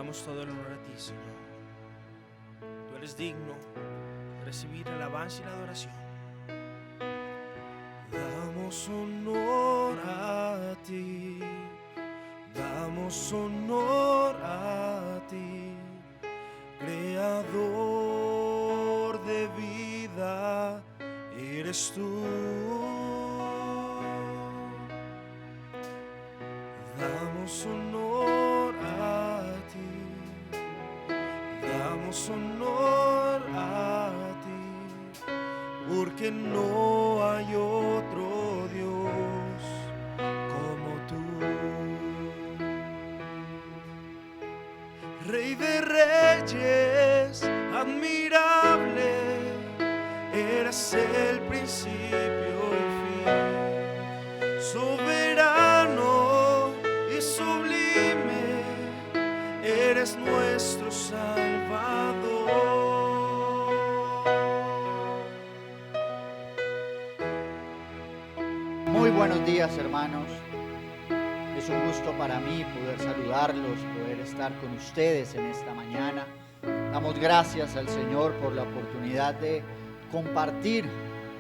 damos todo el honor a ti, Señor. Tú eres digno de recibir la alabanza y la adoración. Damos honor a ti, damos honor a ti, Creador de vida, eres tú. Damos honor a ti, damos honor a ti, porque no hay otro Dios como tú. Rey de reyes, admirable, eras el principio y fin, soberano y sublime, eres nuestro Salvador. Muy buenos días, hermanos. Es un gusto para mí poder saludarlos, poder estar con ustedes en esta mañana. Damos gracias al Señor por la oportunidad de compartir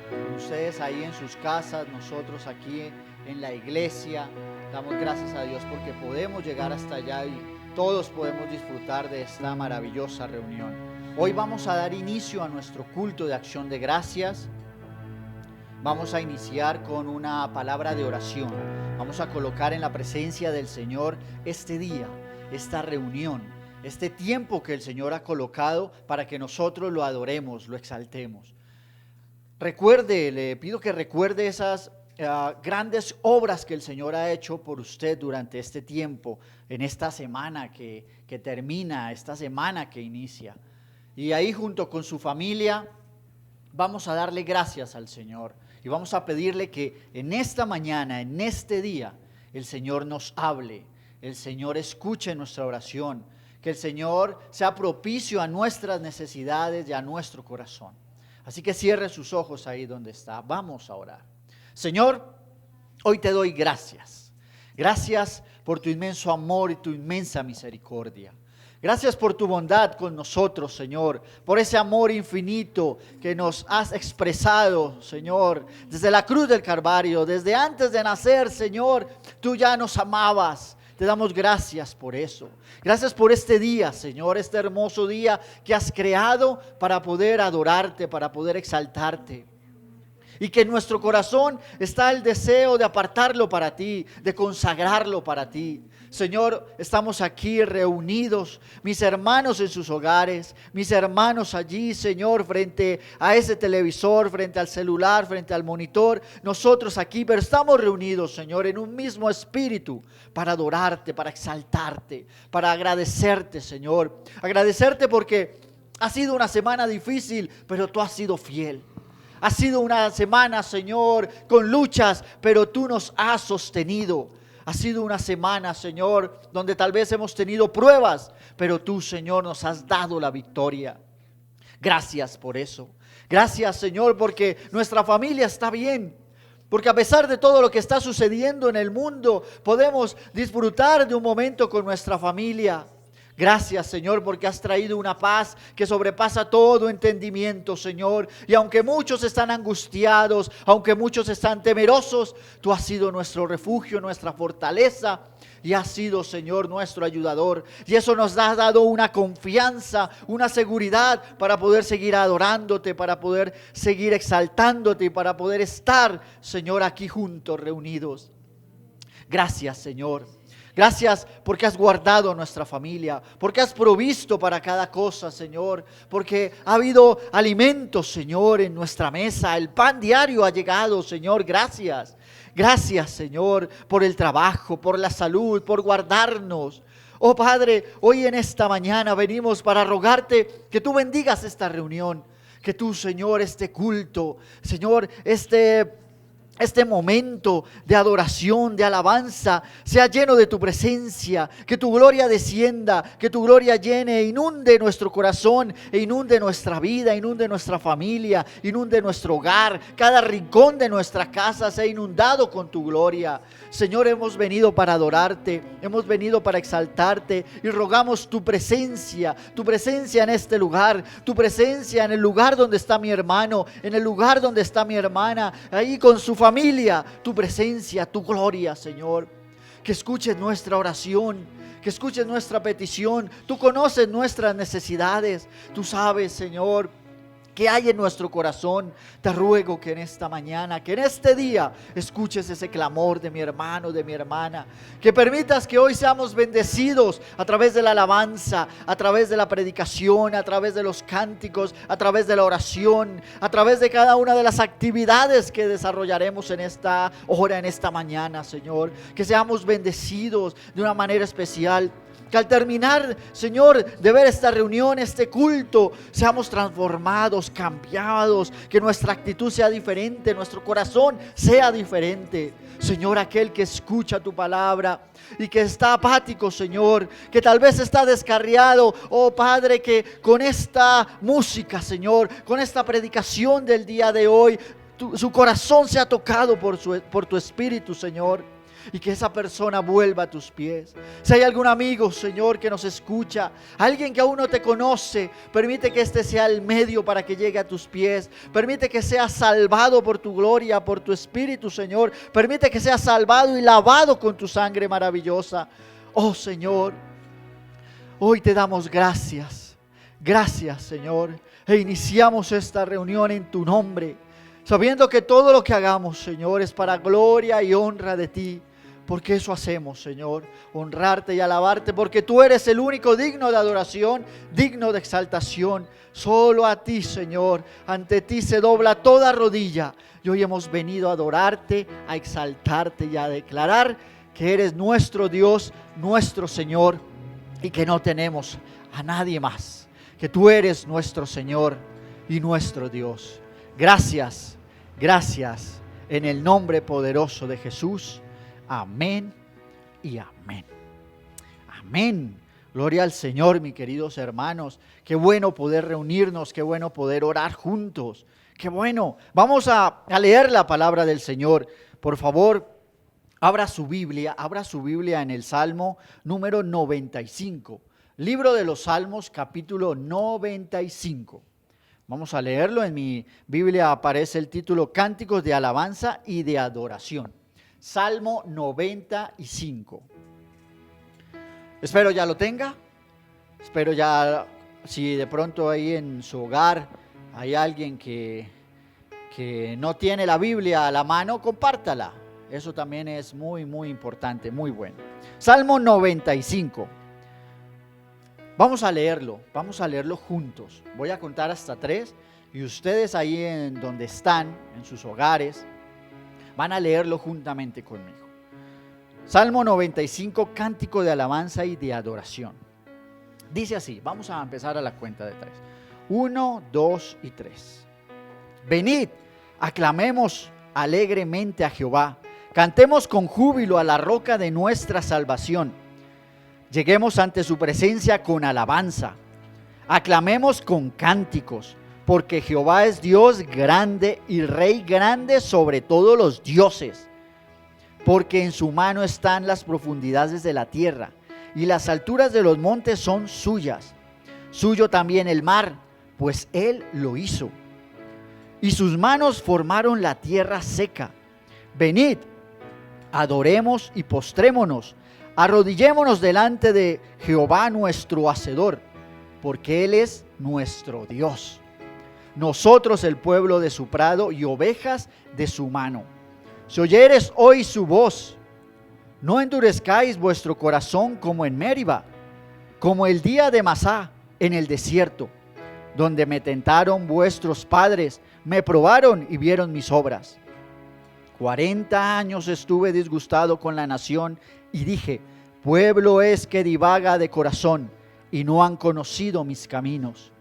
con ustedes ahí en sus casas, nosotros aquí en la iglesia. Damos gracias a Dios porque podemos llegar hasta allá y todos podemos disfrutar de esta maravillosa reunión. Hoy vamos a dar inicio a nuestro culto de acción de gracias. Vamos a iniciar con una palabra de oración. Vamos a colocar en la presencia del Señor este día, esta reunión, este tiempo que el Señor ha colocado para que nosotros lo adoremos, lo exaltemos. Recuerde, le pido que recuerde esas grandes obras que el Señor ha hecho por usted durante este tiempo, en esta semana que termina, esta semana que inicia. Y ahí junto con su familia vamos a darle gracias al Señor. Y vamos a pedirle que en esta mañana, en este día, el Señor nos hable, el Señor escuche nuestra oración, que el Señor sea propicio a nuestras necesidades y a nuestro corazón. Así que cierre sus ojos ahí donde está. Vamos a orar. Señor, hoy te doy gracias. Gracias por tu inmenso amor y tu inmensa misericordia. Gracias por tu bondad con nosotros, Señor, por ese amor infinito que nos has expresado, Señor, desde la cruz del Calvario, desde antes de nacer, Señor, tú ya nos amabas. Te damos gracias por eso. Gracias por este día, Señor, este hermoso día que has creado para poder adorarte, para poder exaltarte. Y que en nuestro corazón está el deseo de apartarlo para ti, de consagrarlo para ti. Señor, estamos aquí reunidos, mis hermanos en sus hogares, mis hermanos allí, Señor, frente a ese televisor, frente al celular, frente al monitor. Nosotros aquí, pero estamos reunidos, Señor, en un mismo espíritu para adorarte, para exaltarte, para agradecerte, Señor. Agradecerte porque ha sido una semana difícil, pero tú has sido fiel. Ha sido una semana, Señor, con luchas, pero tú nos has sostenido. Ha sido una semana, Señor, donde tal vez hemos tenido pruebas, pero tú, Señor, nos has dado la victoria. Gracias por eso. Gracias, Señor, porque nuestra familia está bien. Porque a pesar de todo lo que está sucediendo en el mundo, podemos disfrutar de un momento con nuestra familia. Gracias, Señor, porque has traído una paz que sobrepasa todo entendimiento, Señor. Y aunque muchos están angustiados, aunque muchos están temerosos, tú has sido nuestro refugio, nuestra fortaleza. Y has sido, Señor, nuestro ayudador. Y eso nos ha dado una confianza, una seguridad para poder seguir adorándote, para poder seguir exaltándote y para poder estar, Señor, aquí juntos, reunidos. Gracias, Señor. Gracias porque has guardado nuestra familia, porque has provisto para cada cosa, Señor, porque ha habido alimentos, Señor, en nuestra mesa, el pan diario ha llegado, Señor, gracias. Gracias, Señor, por el trabajo, por la salud, por guardarnos. Oh Padre, hoy en esta mañana venimos para rogarte que tú bendigas esta reunión, que tú, Señor, este culto, Señor, este este momento de adoración, de alabanza, sea lleno de tu presencia, que tu gloria descienda, que tu gloria llene, inunde nuestro corazón, e inunde nuestra vida, inunde nuestra familia, inunde nuestro hogar, cada rincón de nuestra casa sea inundado con tu gloria. Señor, hemos venido para adorarte, hemos venido para exaltarte y rogamos tu presencia en este lugar, tu presencia en el lugar donde está mi hermano, en el lugar donde está mi hermana, ahí con su familia, tu presencia, tu gloria, Señor. Que escuches nuestra oración, que escuches nuestra petición. Tú conoces nuestras necesidades, tú sabes, Señor, que hay en nuestro corazón. Te ruego que en esta mañana, que en este día escuches ese clamor de mi hermano, de mi hermana, que permitas que hoy seamos bendecidos a través de la alabanza, a través de la predicación, a través de los cánticos, a través de la oración, a través de cada una de las actividades que desarrollaremos en esta hora, en esta mañana, Señor, que seamos bendecidos de una manera especial. Que al terminar, Señor, de ver esta reunión, este culto, seamos transformados, cambiados, que nuestra actitud sea diferente, nuestro corazón sea diferente. Señor, aquel que escucha tu palabra y que está apático, Señor, que tal vez está descarriado, oh Padre, que con esta música, Señor, con esta predicación del día de hoy, su corazón sea tocado por tu Espíritu, Señor. Y que esa persona vuelva a tus pies. Si hay algún amigo, Señor, que nos escucha, alguien que aún no te conoce, permite que este sea el medio para que llegue a tus pies. Permite que sea salvado por tu gloria, por tu Espíritu, Señor. Permite que sea salvado y lavado con tu sangre maravillosa. Oh Señor, hoy te damos gracias. Gracias, Señor. E iniciamos esta reunión en tu nombre, sabiendo que todo lo que hagamos, Señor, es para gloria y honra de ti. Porque eso hacemos, Señor, honrarte y alabarte, porque tú eres el único digno de adoración, digno de exaltación. Solo a ti, Señor, ante ti se dobla toda rodilla. Y hoy hemos venido a adorarte, a exaltarte y a declarar que eres nuestro Dios, nuestro Señor, y que no tenemos a nadie más, que tú eres nuestro Señor y nuestro Dios. Gracias, gracias, en el nombre poderoso de Jesús. Amén y amén. Amén. Gloria al Señor, mis queridos hermanos. Qué bueno poder reunirnos, qué bueno poder orar juntos. Qué bueno. Vamos a leer la palabra del Señor. Por favor, abra su Biblia en el Salmo número 95. Libro de los Salmos, capítulo 95. Vamos a leerlo. En mi Biblia aparece el título Cánticos de alabanza y de adoración. Salmo 95. Espero ya lo tenga. Espero ya, si de pronto ahí en su hogar hay alguien que no tiene la Biblia a la mano, compártala. Eso también es muy, muy importante, muy bueno. Salmo 95. Vamos a leerlo juntos. Voy a contar hasta 3 y ustedes ahí en donde están, en sus hogares, van a leerlo juntamente conmigo. Salmo 95, cántico de alabanza y de adoración. Dice así, vamos a empezar a la cuenta de 3. 1, 2 y 3. Venid, aclamemos alegremente a Jehová. Cantemos con júbilo a la roca de nuestra salvación. Lleguemos ante su presencia con alabanza. Aclamemos con cánticos. Porque Jehová es Dios grande y Rey grande sobre todos los dioses. Porque en su mano están las profundidades de la tierra, y las alturas de los montes son suyas. Suyo también el mar, pues él lo hizo. Y sus manos formaron la tierra seca. Venid, adoremos y postrémonos, arrodillémonos delante de Jehová nuestro Hacedor, porque él es nuestro Dios. Nosotros el pueblo de su prado y ovejas de su mano. Si oyeres hoy su voz, no endurezcáis vuestro corazón como en Meriba, como el día de Masá en el desierto, donde me tentaron vuestros padres, me probaron y vieron mis obras. 40 años estuve disgustado con la nación y dije, pueblo es que divaga de corazón y no han conocido mis caminos.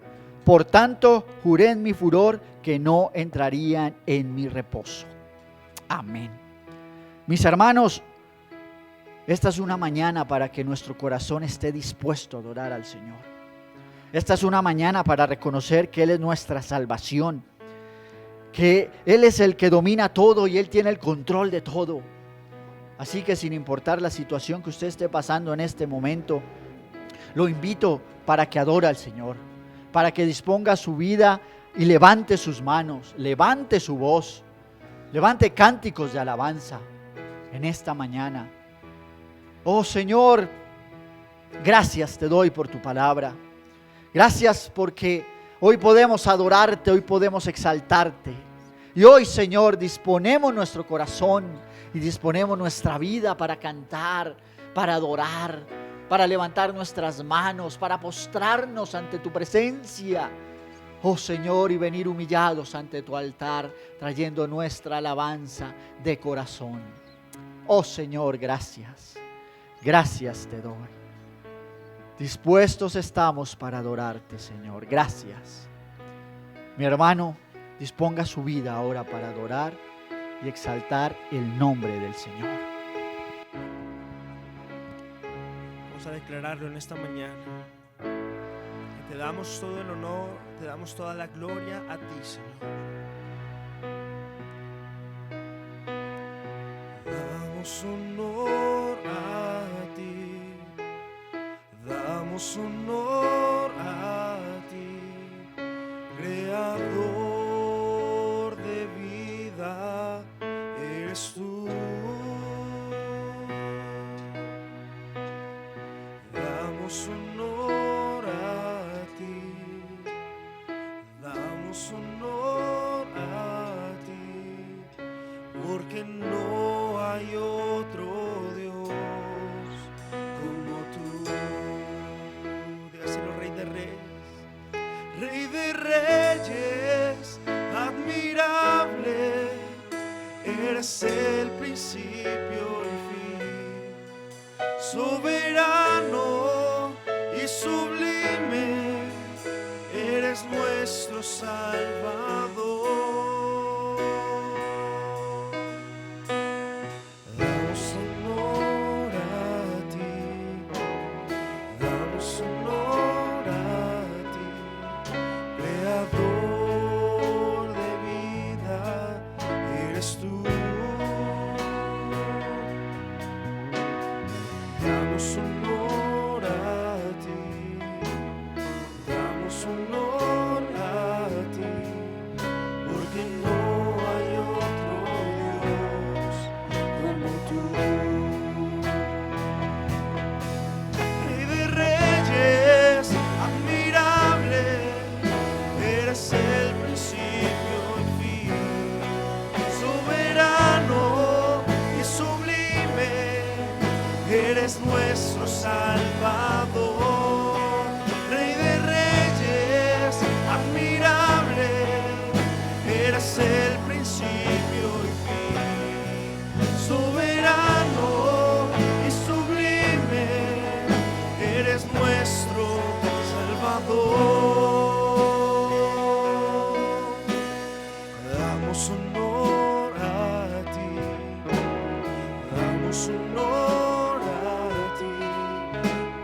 Por tanto, juré en mi furor que no entrarían en mi reposo. Amén. Mis hermanos, esta es una mañana para que nuestro corazón esté dispuesto a adorar al Señor. Esta es una mañana para reconocer que Él es nuestra salvación, que Él es el que domina todo y Él tiene el control de todo. Así que sin importar la situación que usted esté pasando en este momento, lo invito para que adore al Señor, para que disponga su vida y levante sus manos, levante su voz, levante cánticos de alabanza en esta mañana. Oh Señor, gracias te doy por tu palabra. Gracias porque hoy podemos adorarte, hoy podemos exaltarte. Y hoy, Señor, disponemos nuestro corazón y disponemos nuestra vida para cantar, para adorar, para levantar nuestras manos, para postrarnos ante tu presencia. Oh Señor, y venir humillados ante tu altar, trayendo nuestra alabanza de corazón. Oh Señor, gracias. Gracias te doy. Dispuestos estamos para adorarte, Señor. Gracias. Mi hermano, disponga su vida ahora para adorar y exaltar el nombre del Señor. Vamos a declararlo en esta mañana. Que te damos todo el honor, te damos toda la gloria a ti, Señor. Damos honor a ti, damos honor a ti, creador de vida, eres tú. Damos honor a ti, damos honor a ti, porque no hay otro Dios como tú. Dígaselo, Rey de Reyes, Rey de Reyes, admirable, eres el principio y fin, soberano y sublime, eres nuestro Salvador. Damos honor a ti, damos honor a ti, creador de vida, eres tú. Damos honor a ti, damos honor a ti, porque no hay otro Dios como tú. Rey de Reyes, admirable, eres el principio y fin, soberano y sublime, eres nuestro Salvador. Rey de Reyes, admirable, eres el principio y fin, soberano y sublime, eres nuestro Salvador. Damos honor a ti, damos honor a ti,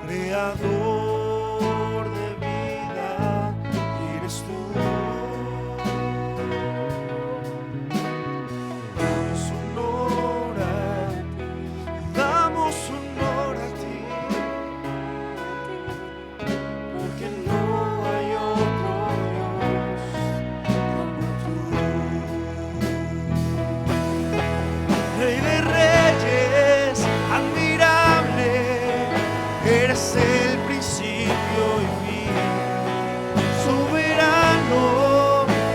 creador de vida, eres tú. Damos honor a ti, damos honor a ti, porque no hay otro Dios como tú. Rey de Reyes, admirable, eres el principio y fin, soberano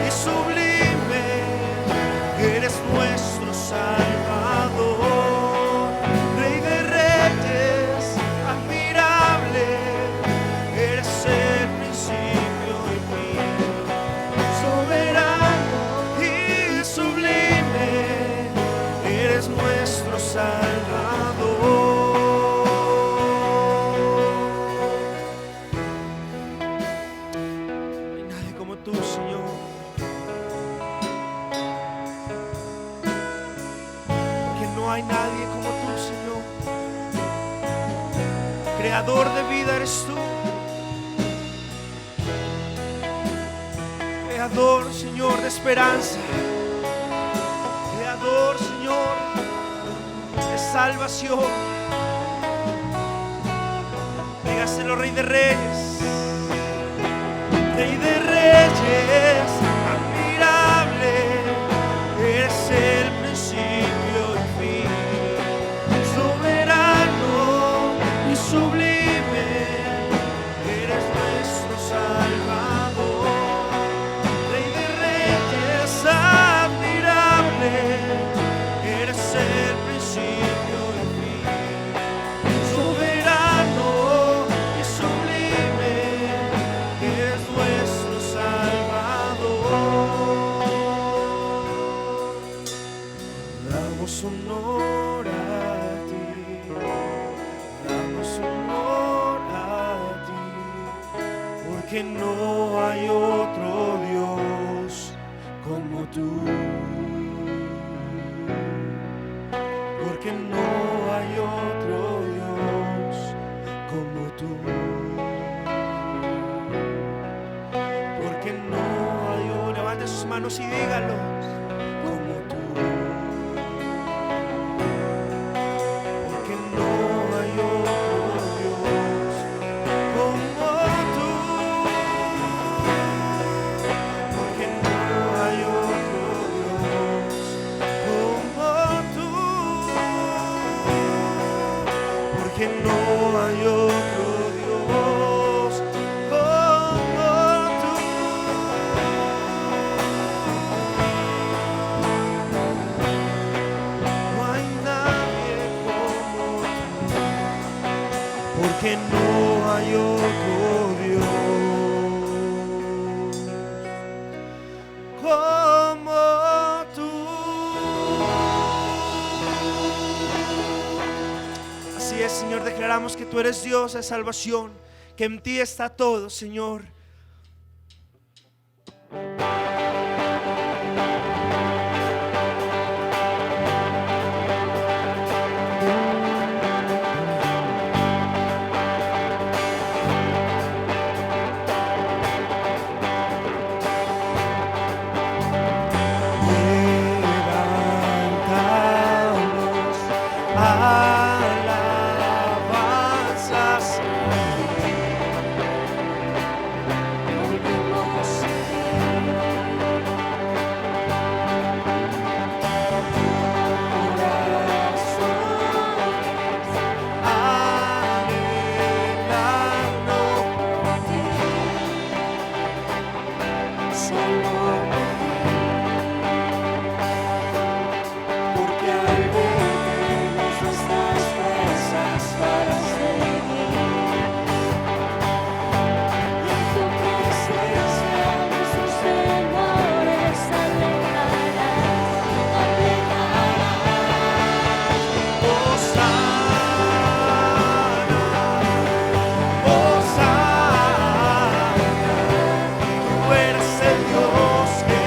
y sublime, eres nuestro Salvador. Rey de Reyes, admirable, eres el principio y fin, soberano y sublime, eres nuestro Salvador. No hay nadie como tú, Señor. Creador de vida eres tú. Creador, Señor, de esperanza. Creador, Señor, de salvación. Dígaselo, Rey de Reyes. Rey de Reyes, admirable, eres el principio y fin. Soberano y sublime, eres nuestro Salvador. Rey de Reyes, admirable, eres el principio y fin. Soberano y sublime, eres nuestro Salvador. Damos honor a ti, damos honor a ti, porque no hay otro Dios como tú, porque no hay otro Dios como tú, porque no hay otro. Levante sus manos y dígalo, como tú, porque no hay otro Dios como tú, porque no hay otro Dios como tú, porque no hay otro Dios como tú. No hay nadie como tú, porque no hay otro Dios como tú. Así es, Señor, declaramos que tú eres Dios de salvación, que en ti está todo, Señor. Levantamos alabanzas a ti. Tú eres el Dios que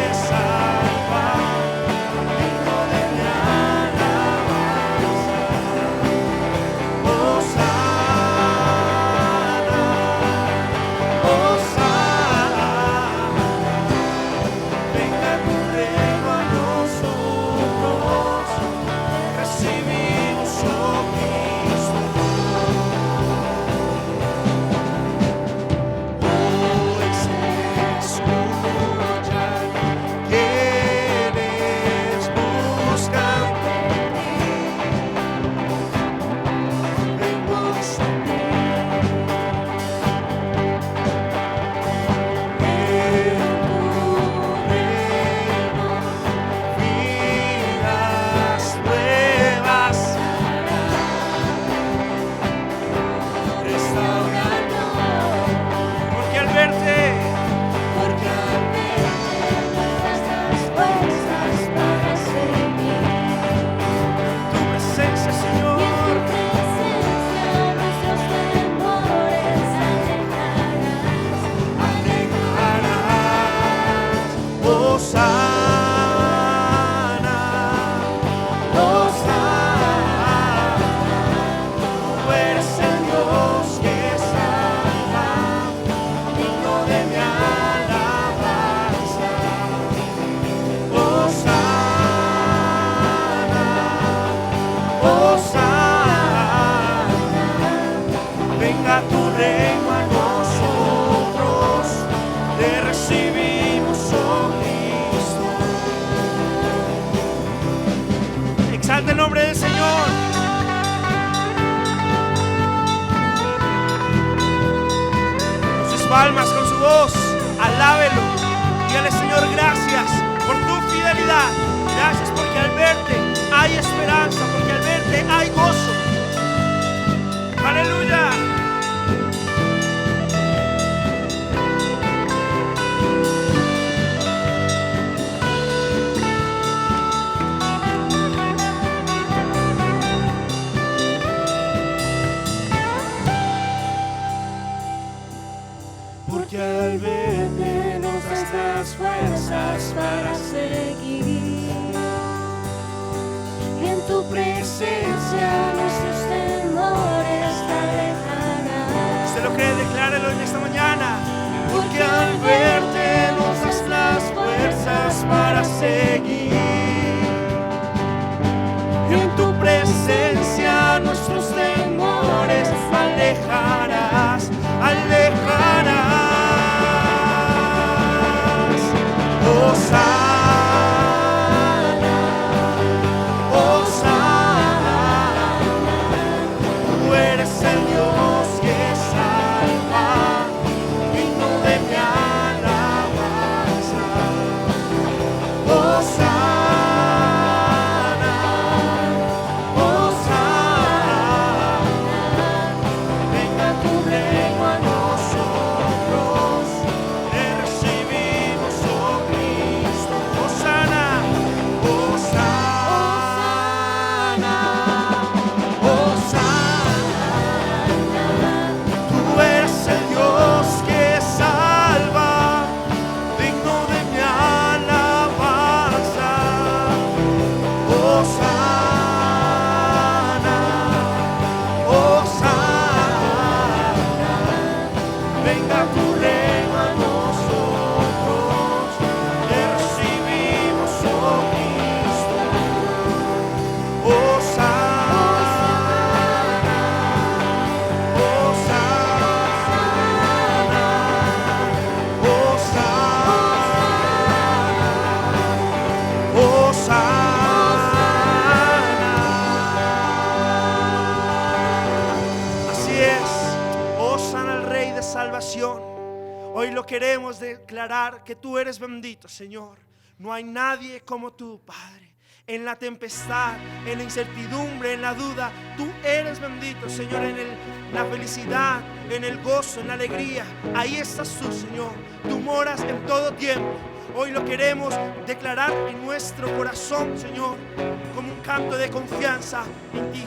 Exalta el nombre del Señor. Con sus palmas, con su voz, alábelo. Dígale, Señor, gracias por tu fidelidad. Gracias porque al verte hay esperanza, porque al verte hay gozo. Aleluya. Porque al verte nos das las fuerzas para seguir. Y en tu presencia nuestros temores te alejarán. Usted lo cree, declárelo en esta mañana. Porque al verte nos das las fuerzas para seguir. Y en tu presencia nuestros temores alejarás, alejarás. Hosana, Hosana, tú eres el Dios que salva, digno de mi alabanza. Hosana, Hosana, venga tu reino a nosotros, te recibimos, oh Cristo. Hosana, Hosana, Hosana, tú eres el Dios que salva, digno de mi alabanza. Hosana, Hosana, venga tu reino a nosotros, te recibimos, oh Cristo. Hosana, Hosana, Hosana. Así es. Hosana al Rey de salvación. Hoy lo queremos declarar que tú eres bendito, Señor. No hay nadie como tú, Padre. En la tempestad, en la incertidumbre, en la duda, tú eres bendito, Señor. En la felicidad, en el gozo, en la alegría, ahí estás tú, Señor. Tú moras en todo tiempo. Hoy lo queremos declarar en nuestro corazón, Señor, como un canto de confianza en ti.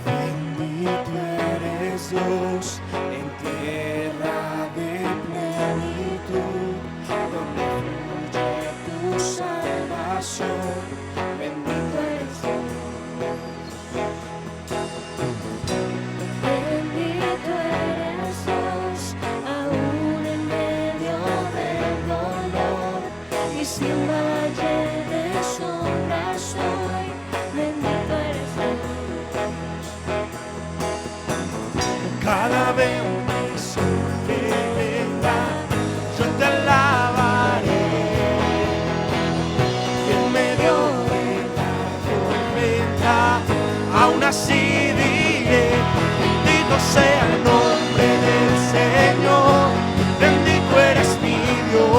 Bendito eres Dios en tierra de plenitud, donde fluye tu salvación. Bendito eres Dios. Bendito eres Dios, aún en medio del dolor y sin valle de sombra soy. Bendito eres Dios. Cada bendición que venga, yo te alabaré. Y en medio de la tormenta, aún así diré: bendito sea el nombre del Señor. Bendito eres mi Dios.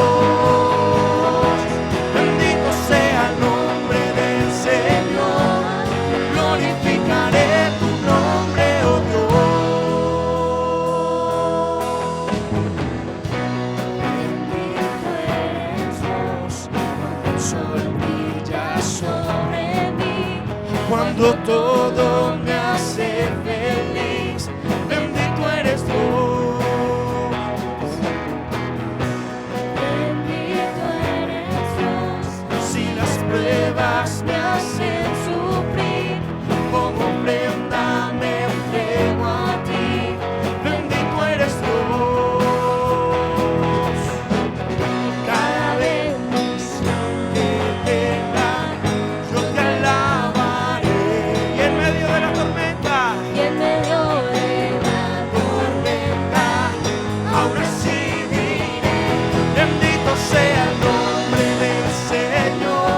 Bendito sea el nombre del Señor. Glorificaré tu nombre, oh Dios. Bendito eres Dios, cuando el sol brilla sobre mí, cuando todo me hace feliz. Bendito eres Dios. Bendito eres Dios. Si las pruebas me hacen sufrir, como prenda me entrego a ti. Bendito eres Dios. Cada bendición que tenga, yo te alabaré. Y en medio de la tormenta, Y en medio de la tormenta, aún así diré: bendito sea el nombre del Señor.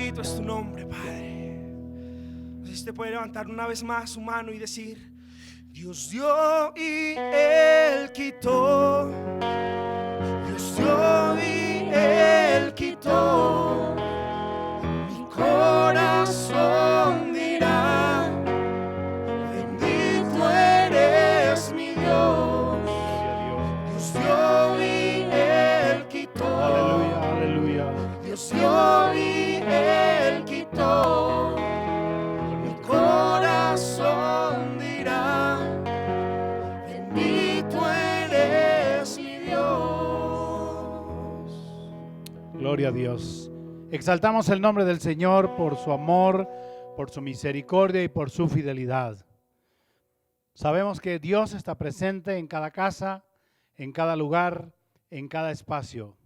bendito es tu nombre, Padre. No sé si usted puede levantar una vez más su mano y decir: Dios dio y Él quitó. Dios dio y Él quitó. Mi corazón dirá: bendito eres mi Dios. Dios dio y Él quitó. Aleluya, aleluya. Dios dio y Él quitó. Mi corazón dirá: bendito eres mi Dios. Gloria a Dios. Exaltamos el nombre del Señor por su amor, por su misericordia y por su fidelidad. Sabemos que Dios está presente en cada casa, en cada lugar, en cada espacio.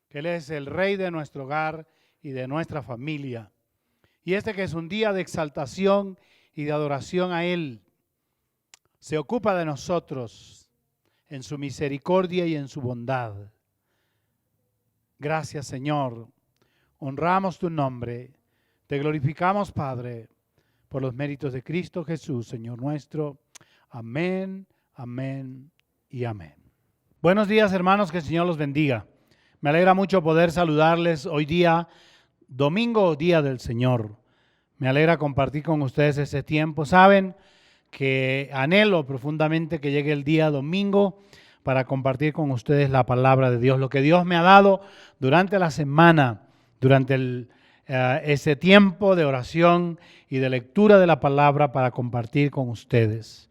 Que Él es el Rey de nuestro hogar y de nuestra familia. Y este que es un día de exaltación y de adoración a Él, se ocupa de nosotros en su misericordia y en su bondad. Gracias, Señor. Honramos tu nombre. Te glorificamos, Padre, por los méritos de Cristo Jesús, Señor nuestro. Amén, amén y amén. Buenos días, hermanos, que el Señor los bendiga. Me alegra mucho poder saludarles hoy día, domingo, día del Señor. Me alegra compartir con ustedes ese tiempo. Saben que anhelo profundamente que llegue el día domingo para compartir con ustedes la palabra de Dios, lo que Dios me ha dado durante la semana, durante ese tiempo de oración y de lectura de la palabra para compartir con ustedes.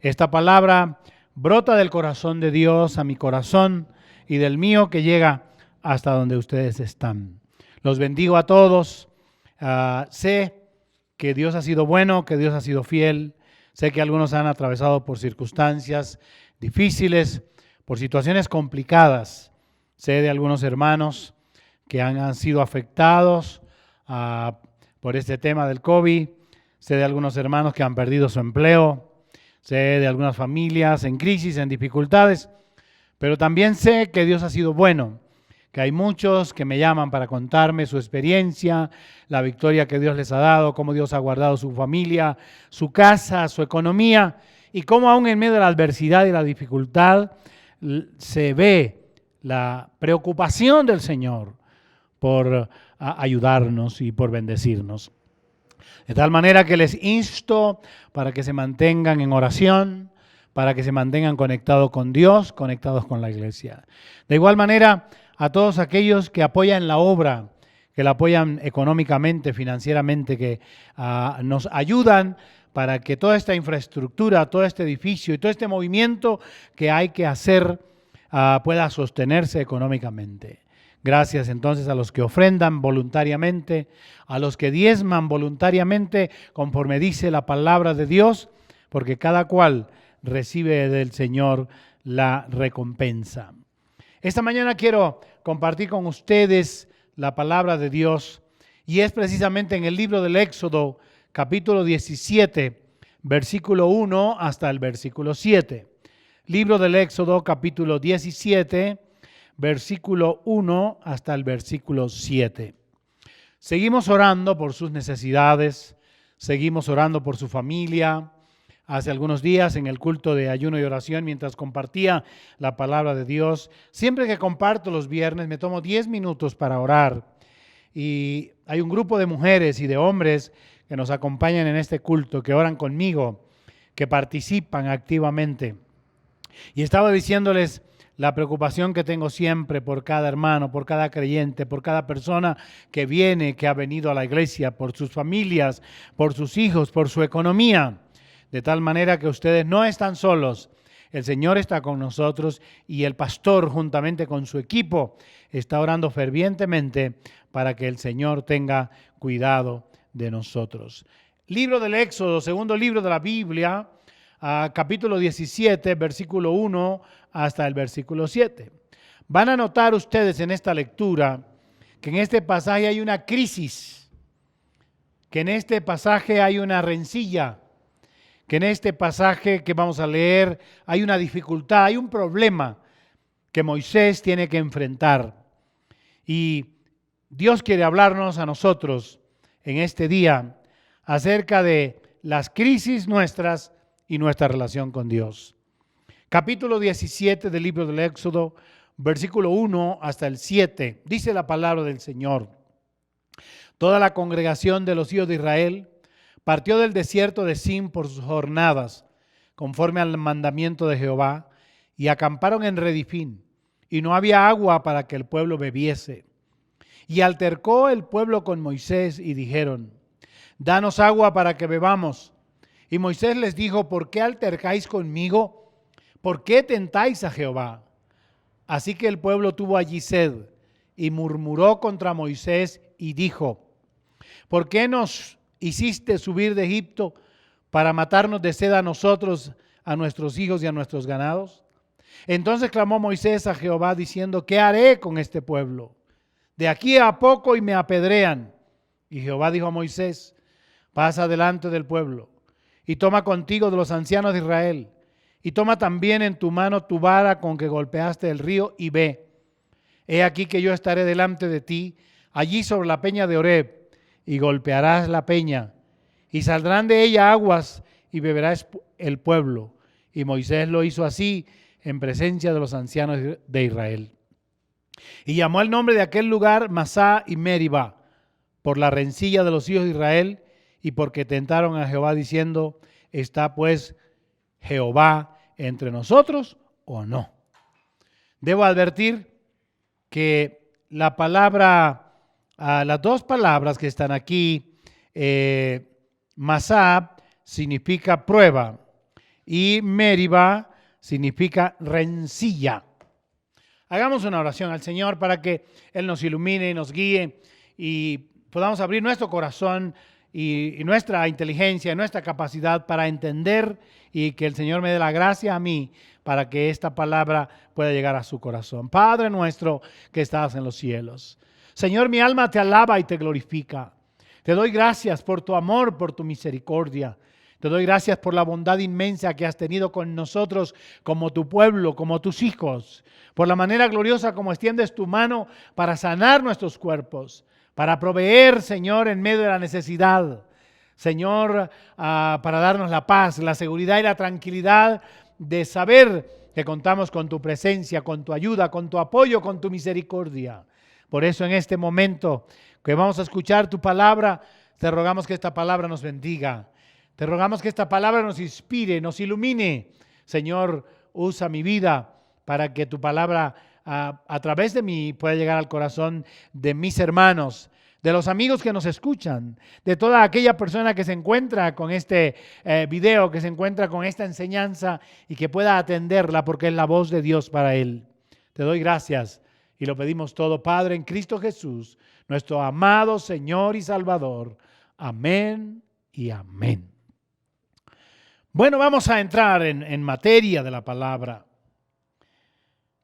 Esta palabra brota del corazón de Dios a mi corazón y del mío, que llega hasta donde ustedes están. Los bendigo a todos. Sé que Dios ha sido bueno, que Dios ha sido fiel. Sé que algunos han atravesado por circunstancias difíciles, por situaciones complicadas. Sé de algunos hermanos que han sido afectados por este tema del COVID. Sé de algunos hermanos que han perdido su empleo. Sé de algunas familias en crisis, en dificultades. Pero también sé que Dios ha sido bueno, que hay muchos que me llaman para contarme su experiencia, la victoria que Dios les ha dado, cómo Dios ha guardado su familia, su casa, su economía, y cómo aún en medio de la adversidad y la dificultad se ve la preocupación del Señor por ayudarnos y por bendecirnos. De tal manera que les insto para que se mantengan en oración, para que se mantengan conectados con Dios, conectados con la iglesia. De igual manera, a todos aquellos que apoyan la obra, que la apoyan económicamente, financieramente, que nos ayudan para que toda esta infraestructura, todo este edificio y todo este movimiento que hay que hacer pueda sostenerse económicamente. Gracias entonces a los que ofrendan voluntariamente, a los que diezman voluntariamente, conforme dice la palabra de Dios, porque cada cual recibe del Señor la recompensa. Esta mañana quiero compartir con ustedes la palabra de Dios, y es precisamente en el libro del Éxodo, capítulo 17, versículo 1 hasta el versículo 7. Libro del Éxodo, capítulo 17, versículo 1 hasta el versículo 7. Seguimos orando por sus necesidades, seguimos orando por su familia. Hace algunos días en el culto de ayuno y oración, mientras compartía la palabra de Dios, siempre que comparto los viernes me tomo 10 minutos para orar. Y hay un grupo de mujeres y de hombres que nos acompañan en este culto, que oran conmigo, que participan activamente. Y estaba diciéndoles la preocupación que tengo siempre por cada hermano, por cada creyente, por cada persona que viene, que ha venido a la iglesia, por sus familias, por sus hijos, por su economía. De tal manera que ustedes no están solos. El Señor está con nosotros y el pastor, juntamente con su equipo, está orando fervientemente para que el Señor tenga cuidado de nosotros. Libro del Éxodo, segundo libro de la Biblia, capítulo 17, versículo 1 hasta el versículo 7. Van a notar ustedes en esta lectura que en este pasaje hay una crisis, que en este pasaje hay una rencilla, que en este pasaje que vamos a leer hay una dificultad, hay un problema que Moisés tiene que enfrentar. Y Dios quiere hablarnos a nosotros en este día acerca de las crisis nuestras y nuestra relación con Dios. Capítulo 17 del libro del Éxodo, versículo 1 hasta el 7, dice la palabra del Señor. Toda la congregación de los hijos de Israel partió del desierto de Sin por sus jornadas, conforme al mandamiento de Jehová, y acamparon en Redifín, y no había agua para que el pueblo bebiese. Y altercó el pueblo con Moisés y dijeron: danos agua para que bebamos. Y Moisés les dijo: ¿por qué altercáis conmigo? ¿Por qué tentáis a Jehová? Así que el pueblo tuvo allí sed y murmuró contra Moisés y dijo: ¿por qué nos hiciste subir de Egipto para matarnos de sed a nosotros, a nuestros hijos y a nuestros ganados? Entonces clamó Moisés a Jehová diciendo: ¿qué haré con este pueblo? De aquí a poco y me apedrean. Y Jehová dijo a Moisés: pasa delante del pueblo y toma contigo de los ancianos de Israel, y toma también en tu mano tu vara con que golpeaste el río, y ve. He aquí que yo estaré delante de ti, allí sobre la peña de Horeb, y golpearás la peña, y saldrán de ella aguas, y beberá el pueblo. Y Moisés lo hizo así en presencia de los ancianos de Israel. Y llamó el nombre de aquel lugar Masá y Meribá, por la rencilla de los hijos de Israel, y porque tentaron a Jehová diciendo: ¿está pues Jehová entre nosotros o no? Debo advertir que la palabra, las dos palabras que están aquí, Masá significa prueba y Meribá significa rencilla. Hagamos una oración al Señor para que Él nos ilumine y nos guíe y podamos abrir nuestro corazón y nuestra inteligencia, nuestra capacidad para entender, y que el Señor me dé la gracia a mí para que esta palabra pueda llegar a su corazón. Padre nuestro que estás en los cielos, Señor, mi alma te alaba y te glorifica. Te doy gracias por tu amor, por tu misericordia. Te doy gracias por la bondad inmensa que has tenido con nosotros como tu pueblo, como tus hijos, por la manera gloriosa como extiendes tu mano para sanar nuestros cuerpos, para proveer, Señor, en medio de la necesidad, Señor, para darnos la paz, la seguridad y la tranquilidad de saber que contamos con tu presencia, con tu ayuda, con tu apoyo, con tu misericordia. Por eso en este momento que vamos a escuchar tu palabra, te rogamos que esta palabra nos bendiga. Te rogamos que esta palabra nos inspire, nos ilumine. Señor, usa mi vida para que tu palabra a través de mí pueda llegar al corazón de mis hermanos, de los amigos que nos escuchan, de toda aquella persona que se encuentra con este video, que se encuentra con esta enseñanza y que pueda atenderla porque es la voz de Dios para él. Te doy gracias y lo pedimos todo, Padre, en Cristo Jesús, nuestro amado Señor y Salvador. Amén y amén. Bueno, vamos a entrar en materia de la palabra.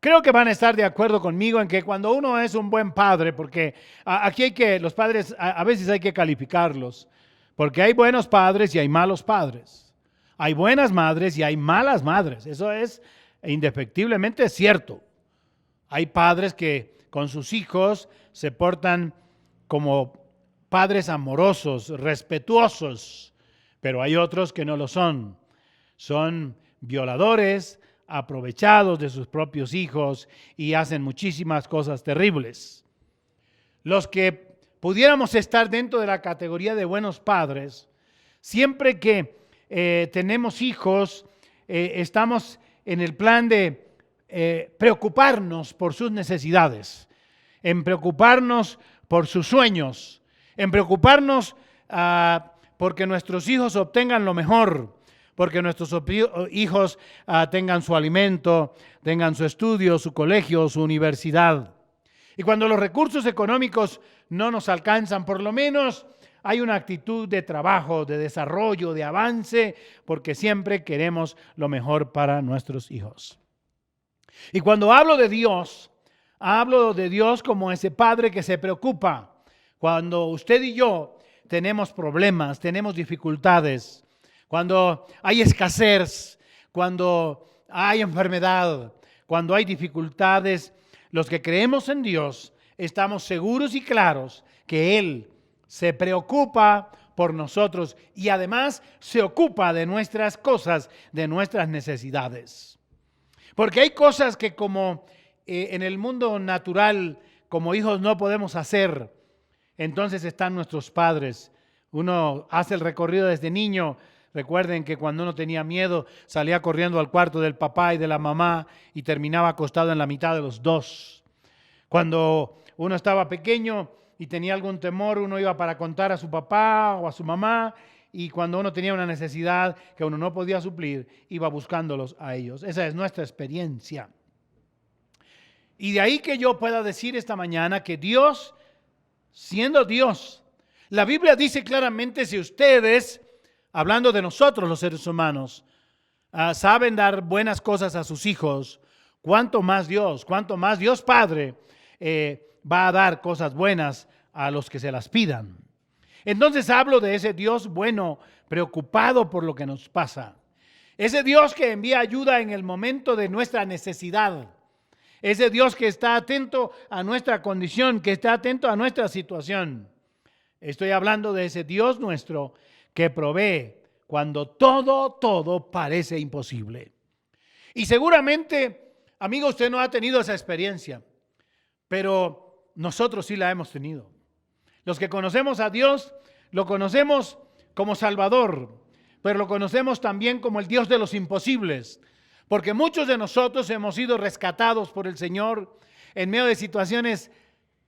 Creo que van a estar de acuerdo conmigo en que cuando uno es un buen padre, porque aquí los padres a veces hay que calificarlos, porque hay buenos padres y hay malos padres. Hay buenas madres y hay malas madres. Eso es indefectiblemente cierto. Hay padres que con sus hijos se portan como padres amorosos, respetuosos, pero hay otros que no lo son. Son violadores, aprovechados de sus propios hijos y hacen muchísimas cosas terribles. Los que pudiéramos estar dentro de la categoría de buenos padres, siempre que tenemos hijos, estamos en el plan de preocuparnos por sus necesidades, en preocuparnos por sus sueños, en preocuparnos porque nuestros hijos obtengan lo mejor, porque nuestros hijos tengan su alimento, tengan su estudio, su colegio, su universidad. Y cuando los recursos económicos no nos alcanzan, por lo menos hay una actitud de trabajo, de desarrollo, de avance, porque siempre queremos lo mejor para nuestros hijos. Y cuando hablo de Dios como ese padre que se preocupa. Cuando usted y yo tenemos problemas, tenemos dificultades, cuando hay escasez, cuando hay enfermedad, cuando hay dificultades, los que creemos en Dios estamos seguros y claros que Él se preocupa por nosotros y además se ocupa de nuestras cosas, de nuestras necesidades. Porque hay cosas que como en el mundo natural, como hijos no podemos hacer. Entonces están nuestros padres. Uno hace el recorrido desde niño. Recuerden que cuando uno tenía miedo salía corriendo al cuarto del papá y de la mamá y terminaba acostado en la mitad de los dos. Cuando uno estaba pequeño y tenía algún temor, uno iba para contar a su papá o a su mamá, y cuando uno tenía una necesidad que uno no podía suplir, iba buscándolos a ellos. Esa es nuestra experiencia. Y de ahí que yo pueda decir esta mañana que Dios, siendo Dios, la Biblia dice claramente, si ustedes, hablando de nosotros los seres humanos, saben dar buenas cosas a sus hijos, cuánto más Dios Padre va a dar cosas buenas a los que se las pidan. Entonces hablo de ese Dios bueno, preocupado por lo que nos pasa. Ese Dios que envía ayuda en el momento de nuestra necesidad. Ese Dios que está atento a nuestra condición, que está atento a nuestra situación. Estoy hablando de ese Dios nuestro que provee cuando todo parece imposible. Y seguramente, amigo, usted no ha tenido esa experiencia, pero nosotros sí la hemos tenido. Los que conocemos a Dios, lo conocemos como Salvador, pero lo conocemos también como el Dios de los imposibles, porque muchos de nosotros hemos sido rescatados por el Señor en medio de situaciones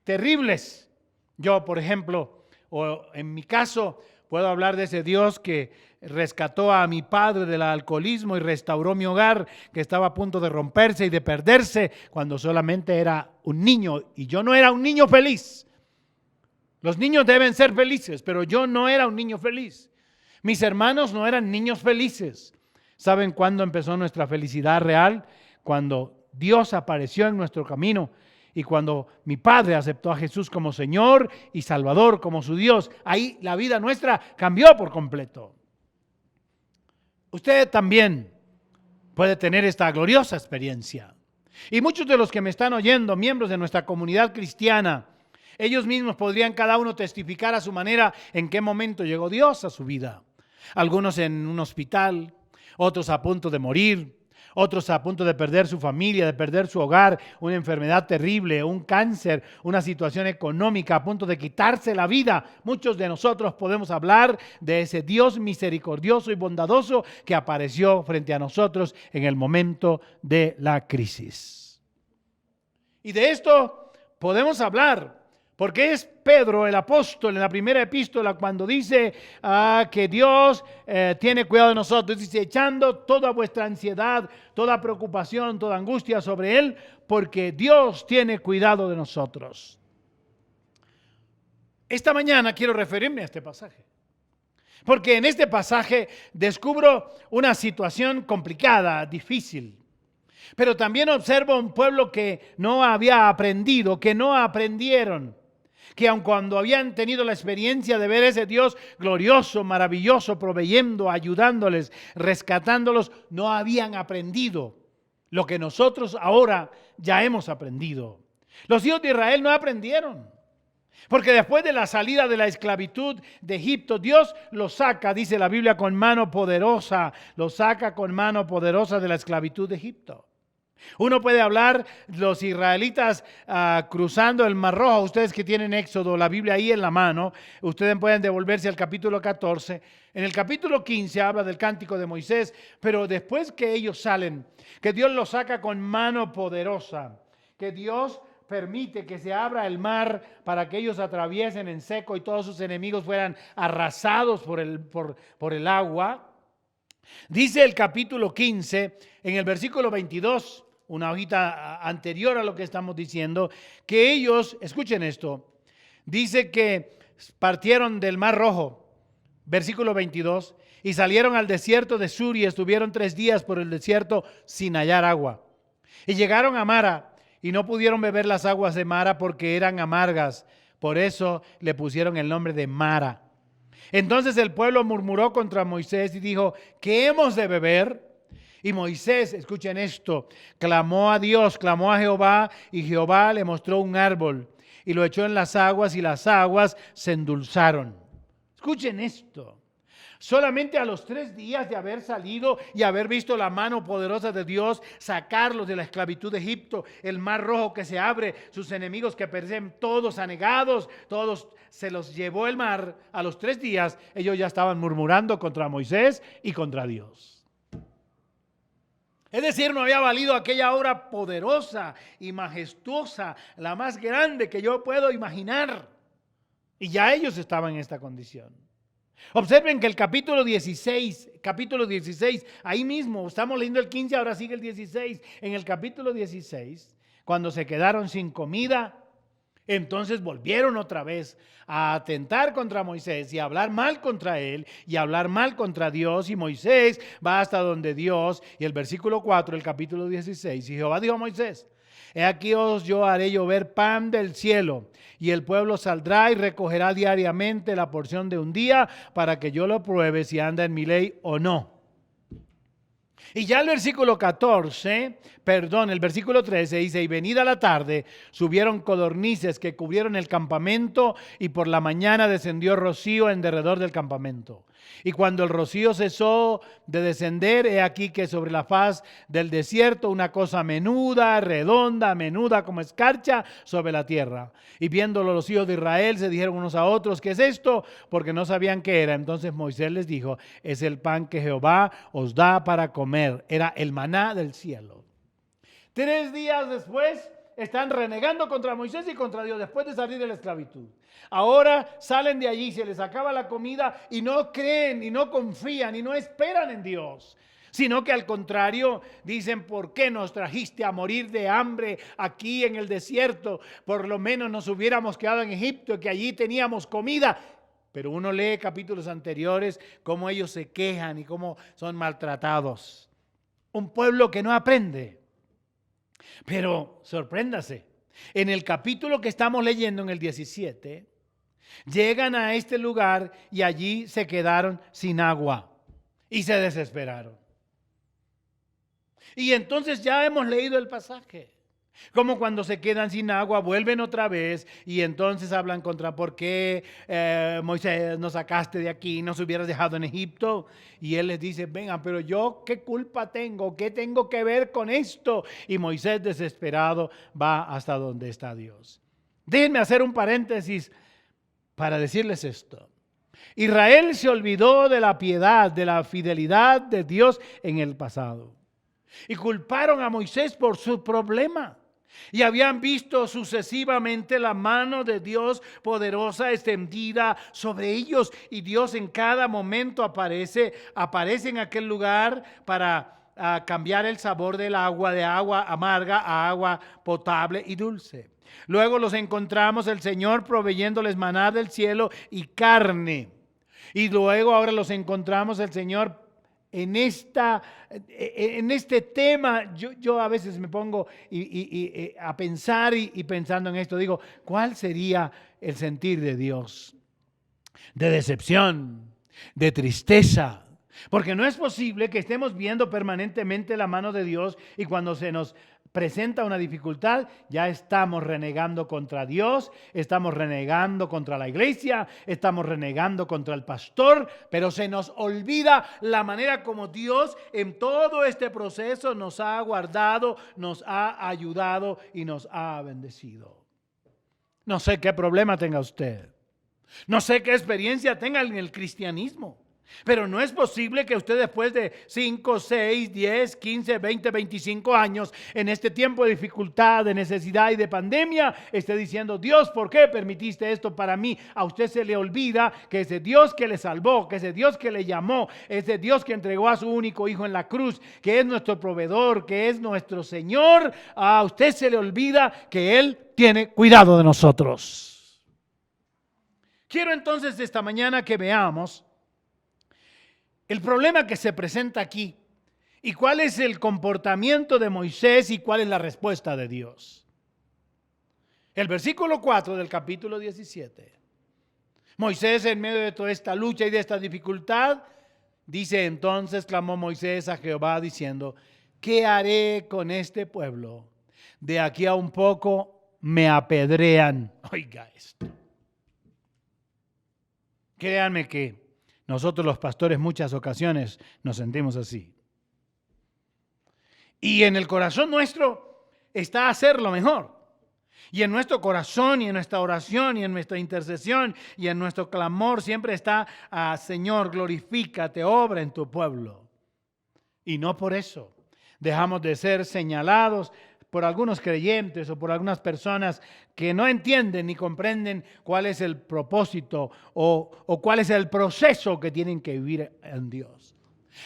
terribles. Yo, por ejemplo, o en mi caso, puedo hablar de ese Dios que rescató a mi padre del alcoholismo y restauró mi hogar, que estaba a punto de romperse y de perderse cuando solamente era un niño, y yo no era un niño feliz. Los niños deben ser felices, pero yo no era un niño feliz. Mis hermanos no eran niños felices. ¿Saben cuándo empezó nuestra felicidad real? Cuando Dios apareció en nuestro camino y cuando mi padre aceptó a Jesús como Señor y Salvador, como su Dios. Ahí la vida nuestra cambió por completo. Usted también puede tener esta gloriosa experiencia. Y muchos de los que me están oyendo, miembros de nuestra comunidad cristiana, ellos mismos podrían cada uno testificar a su manera en qué momento llegó Dios a su vida. Algunos en un hospital, otros a punto de morir, otros a punto de perder su familia, de perder su hogar, una enfermedad terrible, un cáncer, una situación económica a punto de quitarse la vida. Muchos de nosotros podemos hablar de ese Dios misericordioso y bondadoso que apareció frente a nosotros en el momento de la crisis. Y de esto podemos hablar porque es Pedro, el apóstol, en la primera epístola, cuando dice que Dios tiene cuidado de nosotros. Dice, echando toda vuestra ansiedad, toda preocupación, toda angustia sobre Él, porque Dios tiene cuidado de nosotros. Esta mañana quiero referirme a este pasaje, porque en este pasaje descubro una situación complicada, difícil. Pero también observo un pueblo que no había aprendido, que no aprendieron. Que aun cuando habían tenido la experiencia de ver ese Dios glorioso, maravilloso, proveyendo, ayudándoles, rescatándolos, no habían aprendido lo que nosotros ahora ya hemos aprendido. Los hijos de Israel no aprendieron, porque después de la salida de la esclavitud de Egipto, Dios los saca, dice la Biblia, con mano poderosa, los saca con mano poderosa de la esclavitud de Egipto. Uno puede hablar los israelitas cruzando el Mar Rojo. Ustedes que tienen Éxodo, la Biblia ahí en la mano, ustedes pueden devolverse al capítulo 14. En el capítulo 15 habla del cántico de Moisés, pero después que ellos salen, que Dios los saca con mano poderosa, que Dios permite que se abra el mar para que ellos atraviesen en seco y todos sus enemigos fueran arrasados por el agua. Dice el capítulo 15, en el versículo 22, una hojita anterior a lo que estamos diciendo, que ellos, escuchen esto, dice que partieron del Mar Rojo, versículo 22, y salieron al desierto de Sur y estuvieron 3 días por el desierto sin hallar agua. Y llegaron a Mara y no pudieron beber las aguas de Mara porque eran amargas, por eso le pusieron el nombre de Mara. Entonces el pueblo murmuró contra Moisés y dijo, ¿qué hemos de beber? Y Moisés, escuchen esto, clamó a Dios, clamó a Jehová, y Jehová le mostró un árbol. y lo echó en las aguas y las aguas se endulzaron. Escuchen esto. Solamente a los 3 días de haber salido y haber visto la mano poderosa de Dios sacarlos de la esclavitud de Egipto, el mar rojo que se abre, sus enemigos que perecen todos anegados, todos se los llevó el mar. A los 3 días ellos ya estaban murmurando contra Moisés y contra Dios. Es decir, no había valido aquella obra poderosa y majestuosa, la más grande que yo puedo imaginar. Y ya ellos estaban en esta condición. Observen que el capítulo 16, ahí mismo, estamos leyendo el 15, ahora sigue el 16. En el capítulo 16, cuando se quedaron sin comida, entonces volvieron otra vez a atentar contra Moisés y a hablar mal contra él y a hablar mal contra Dios. Y Moisés va hasta donde Dios, y el versículo 4, el capítulo 16, y Jehová dijo a Moisés: he aquí yo haré llover pan del cielo, y el pueblo saldrá y recogerá diariamente la porción de un día para que yo lo pruebe si anda en mi ley o no. Y ya el versículo 13 dice: y venida la tarde subieron codornices que cubrieron el campamento, y por la mañana descendió rocío en derredor del campamento. Y cuando el rocío cesó de descender, he aquí que sobre la faz del desierto una cosa menuda como escarcha sobre la tierra. Y viéndolo los hijos de Israel se dijeron unos a otros: ¿qué es esto? Porque no sabían qué era. Entonces Moisés les dijo: es el pan que Jehová os da para comer. Era el maná del cielo. 3 días después están renegando contra Moisés y contra Dios después de salir de la esclavitud. Ahora salen de allí, se les acaba la comida y no creen y no confían y no esperan en Dios, sino que al contrario dicen: ¿por qué nos trajiste a morir de hambre aquí en el desierto? Por lo menos nos hubiéramos quedado en Egipto, que allí teníamos comida. Pero uno lee capítulos anteriores cómo ellos se quejan y cómo son maltratados. Un pueblo que no aprende. Pero sorpréndase, en el capítulo que estamos leyendo, en el 17, llegan a este lugar y allí se quedaron sin agua y se desesperaron. Y entonces ya hemos leído el pasaje. Como cuando se quedan sin agua, vuelven otra vez y entonces hablan contra: ¿por qué Moisés nos sacaste de aquí? ¿Nos hubieras dejado en Egipto? Y él les dice: vengan, pero yo ¿qué culpa tengo? ¿Qué tengo que ver con esto? Y Moisés, desesperado, va hasta donde está Dios. Déjenme hacer un paréntesis para decirles esto. Israel se olvidó de la piedad, de la fidelidad de Dios en el pasado. Y culparon a Moisés por su problema. Y habían visto sucesivamente la mano de Dios poderosa extendida sobre ellos. Y Dios en cada momento aparece en aquel lugar para cambiar el sabor del agua, de agua amarga a agua potable y dulce. Luego los encontramos el Señor proveyéndoles maná del cielo y carne. Y luego ahora los encontramos el Señor en este tema. Yo a veces me pongo a pensar y pensando en esto, digo: ¿cuál sería el sentir de Dios? De decepción, de tristeza. Porque no es posible que estemos viendo permanentemente la mano de Dios y cuando se nos presenta una dificultad, ya estamos renegando contra Dios, estamos renegando contra la iglesia, estamos renegando contra el pastor, pero se nos olvida la manera como Dios en todo este proceso nos ha guardado, nos ha ayudado y nos ha bendecido. No sé qué problema tenga usted, no sé qué experiencia tenga en el cristianismo. Pero no es posible que usted después de 5, 6, 10, 15, 20, 25 años en este tiempo de dificultad, de necesidad y de pandemia esté diciendo: Dios, ¿por qué permitiste esto para mí? A usted se le olvida que ese Dios que le salvó, que ese Dios que le llamó, ese Dios que entregó a su único hijo en la cruz, que es nuestro proveedor, que es nuestro Señor, a usted se le olvida que Él tiene cuidado de nosotros. Quiero entonces esta mañana que veamos el problema que se presenta aquí y cuál es el comportamiento de Moisés y cuál es la respuesta de Dios. El versículo 4 del capítulo 17. Moisés, en medio de toda esta lucha y de esta dificultad, dice: entonces clamó Moisés a Jehová diciendo: ¿qué haré con este pueblo? De aquí a un poco me apedrean. Oiga esto. Créanme que nosotros los pastores muchas ocasiones nos sentimos así. Y en el corazón nuestro está hacerlo mejor. Y en nuestro corazón y en nuestra oración y en nuestra intercesión y en nuestro clamor siempre está, Señor, glorifícate, obra en tu pueblo. Y no por eso dejamos de ser señalados por algunos creyentes o por algunas personas que no entienden ni comprenden cuál es el propósito o cuál es el proceso que tienen que vivir en Dios.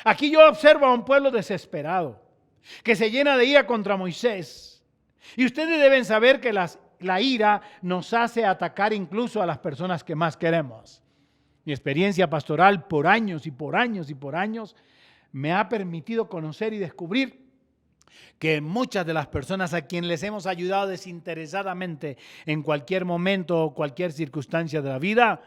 Aquí yo observo a un pueblo desesperado que se llena de ira contra Moisés. Y ustedes deben saber que la ira nos hace atacar incluso a las personas que más queremos. Mi experiencia pastoral por años y por años y por años me ha permitido conocer y descubrir que muchas de las personas a quienes les hemos ayudado desinteresadamente en cualquier momento o cualquier circunstancia de la vida,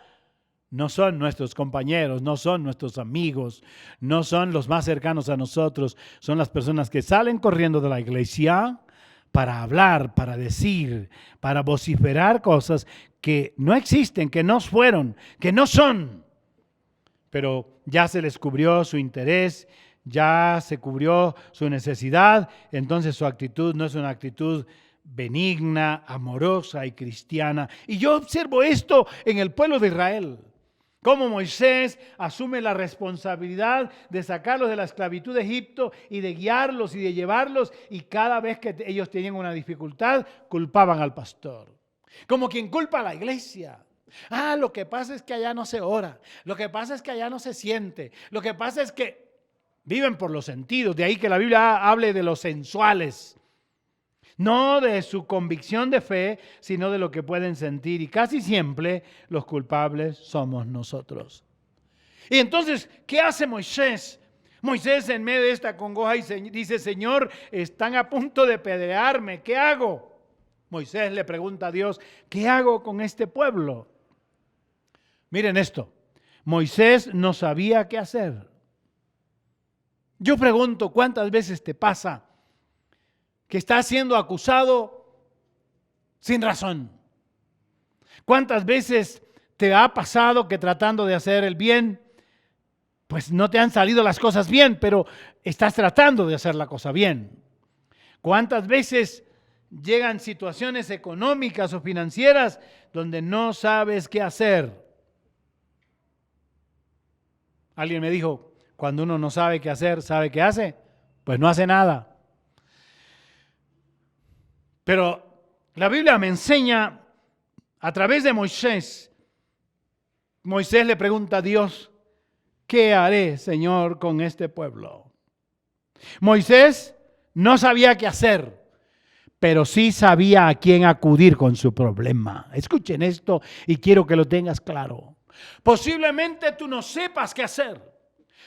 no son nuestros compañeros, no son nuestros amigos, no son los más cercanos a nosotros, son las personas que salen corriendo de la iglesia para hablar, para decir, para vociferar cosas que no existen, que no fueron, que no son. Pero ya se les cubrió su interés, ya se cubrió su necesidad, entonces su actitud no es una actitud benigna, amorosa y cristiana. Y yo observo esto en el pueblo de Israel. Cómo Moisés asume la responsabilidad de sacarlos de la esclavitud de Egipto y de guiarlos y de llevarlos, y cada vez que ellos tenían una dificultad, culpaban al pastor. Como quien culpa a la iglesia. Lo que pasa es que allá no se ora, lo que pasa es que allá no se siente, lo que pasa es que viven por los sentidos, de ahí que la Biblia hable de los sensuales. No de su convicción de fe, sino de lo que pueden sentir. Y casi siempre los culpables somos nosotros. Y entonces, ¿qué hace Moisés? Moisés en medio de esta congoja dice, Señor, están a punto de apedrearme, ¿qué hago? Moisés le pregunta a Dios, ¿qué hago con este pueblo? Miren esto, Moisés no sabía qué hacer. Yo pregunto, ¿cuántas veces te pasa que estás siendo acusado sin razón? ¿Cuántas veces te ha pasado que tratando de hacer el bien, pues no te han salido las cosas bien, pero estás tratando de hacer la cosa bien? ¿Cuántas veces llegan situaciones económicas o financieras donde no sabes qué hacer? Alguien me dijo, cuando uno no sabe qué hacer, ¿sabe qué hace? Pues no hace nada. Pero la Biblia me enseña a través de Moisés. Moisés le pregunta a Dios, ¿qué haré, Señor, con este pueblo? Moisés no sabía qué hacer, pero sí sabía a quién acudir con su problema. Escuchen esto y quiero que lo tengas claro. Posiblemente tú no sepas qué hacer.